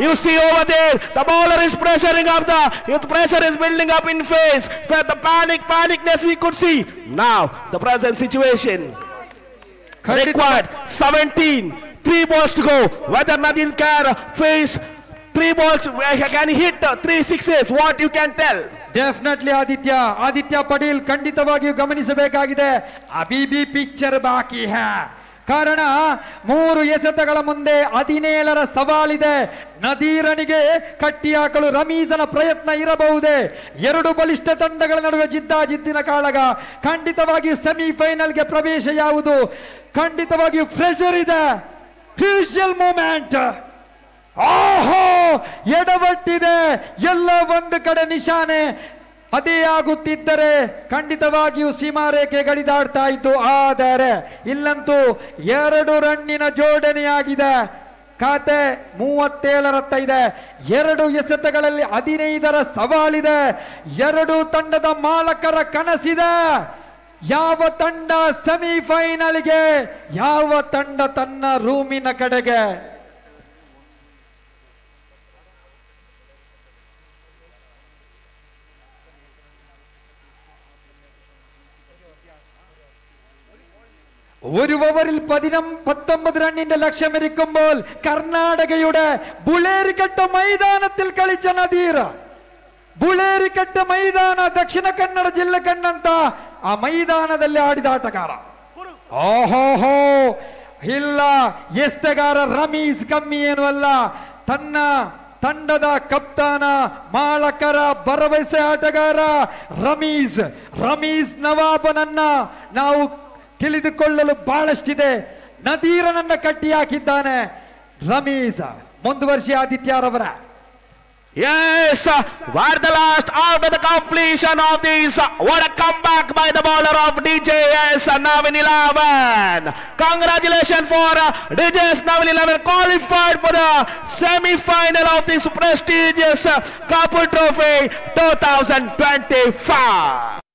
you see over there, the bowler is pressuring up the pressure is building up in face. For the panicness we could see. Now, the present situation. Required 17, 3 balls to go. Whether Nadir can face 3 balls, can hit 3 sixes, what you can tell? Definitely Aditya Patel ಖಂಡಿತವಾಗಿಯೂ ಗಮನಿಸಬೇಕಾಗಿದೆ ಅಬಿಬಿ picture ಬಾಕಿ high ಕಾರಣ 3 ಎಸೆತಗಳ ಮುಂದೆ 17ರ ಸವಾಲಿದೆ ನದೀರನಿಗೆ ಕಟ್ಟಿ ಹಾಕಲು ರಮೀಸನ ಪ್ರಯತ್ನ ಇರಬಹುದೇ 2 ಬಲಿಷ್ಠ ತಂಡಗಳ ನಡುವೆ ಜಿದ್ದಾಜಿದ್ದಿನ ಕಾಳಗ ಖಂಡಿತವಾಗಿಯೂ ಸೆಮಿಫೈನಲ್ಗೆ ಪ್ರವೇಶ ಯಾವುದು ಖಂಡಿತವಾಗಿಯೂ ಪ್ರೆಷರ್ ಇದೆ ಕ್ರೂಷಿಯಲ್ ಮೂಮೆಂಟ್ ಓಹೋ ಎಡವಟ್ಟಿದೆ ಎಲ್ಲ ಒಂದು ಕಡೆ ನಿಶಾನೆ ಅದೇ ಆಗುತ್ತಿದ್ದರೆ ಖಂಡಿತವಾಗಿಯೂ ಸೀಮಾರೇಖೆ ಗಡಿದಾಡ್ತಾ ಇತ್ತು ಆದರೆ ಇಲ್ಲಂತೂ 2 ರನ್ನಿನ ಜೋಡಣೆಯಾಗಿದೆ ಖಾತೆ 37ರತ್ತ ಇದೆ 2 ಎಸೆತಗಳಲ್ಲಿ 15ರ ಸವಾಲಿದೆ 2 ತಂಡದ ಮಾಲಕರ ಕನಸಿದೆ ಯಾವ ತಂಡ ಸೆಮಿಫೈನಲ್ಗೆ ಯಾವ ತಂಡ ತನ್ನ ರೂಮಿನ ಕಡೆಗೆ ഒരു ഓവറിൽ 19 റണ്ണിന്റെ ലക്ഷ്യമിരിക്കുമ്പോൾ കർണാടകയുടെ ബുളേരിക്കട്ട മൈതാനത്തിൽ കളിച്ച നദീർ ಬುಳೇರಿಕಟ್ಟ ಮೈದಾನ ದಕ್ಷಿಣ ಕನ್ನಡ ಜಿಲ್ಲೆ ಕಂಡಂತ ಆ ಮೈದಾನದಲ್ಲಿ ಆಡಿದ ಆಟಗಾರ ಓಹೋ ಇಲ್ಲ ಎಷ್ಟಗಾರ ರಮೀಸ್ ಕಮ್ಮಿ ಏನು ಅಲ್ಲ ತನ್ನ ತಂಡದ ಕಪ್ತಾನ ಮಾಲಕರ ಭರವಸೆ ಆಟಗಾರ ರಮೀಸ್ ನವಾಬನನ್ನ ನಾವು ತಿಳಿದುಕೊಳ್ಳಲು ಬಹಳಷ್ಟಿದೆ ನದೀರನನ್ನ ಕಟ್ಟಿ ಹಾಕಿದ್ದಾನೆ ರಮೀಸ್ ಮುಂದುವರಿಸಿ ಆದಿತ್ಯರವರ Yes, where the last after the completion of this, what a comeback by the bowler of DJS now in 11. Congratulations for DJS now in 11 qualified for the semi-final of this prestigious Kapur Trophy 2025.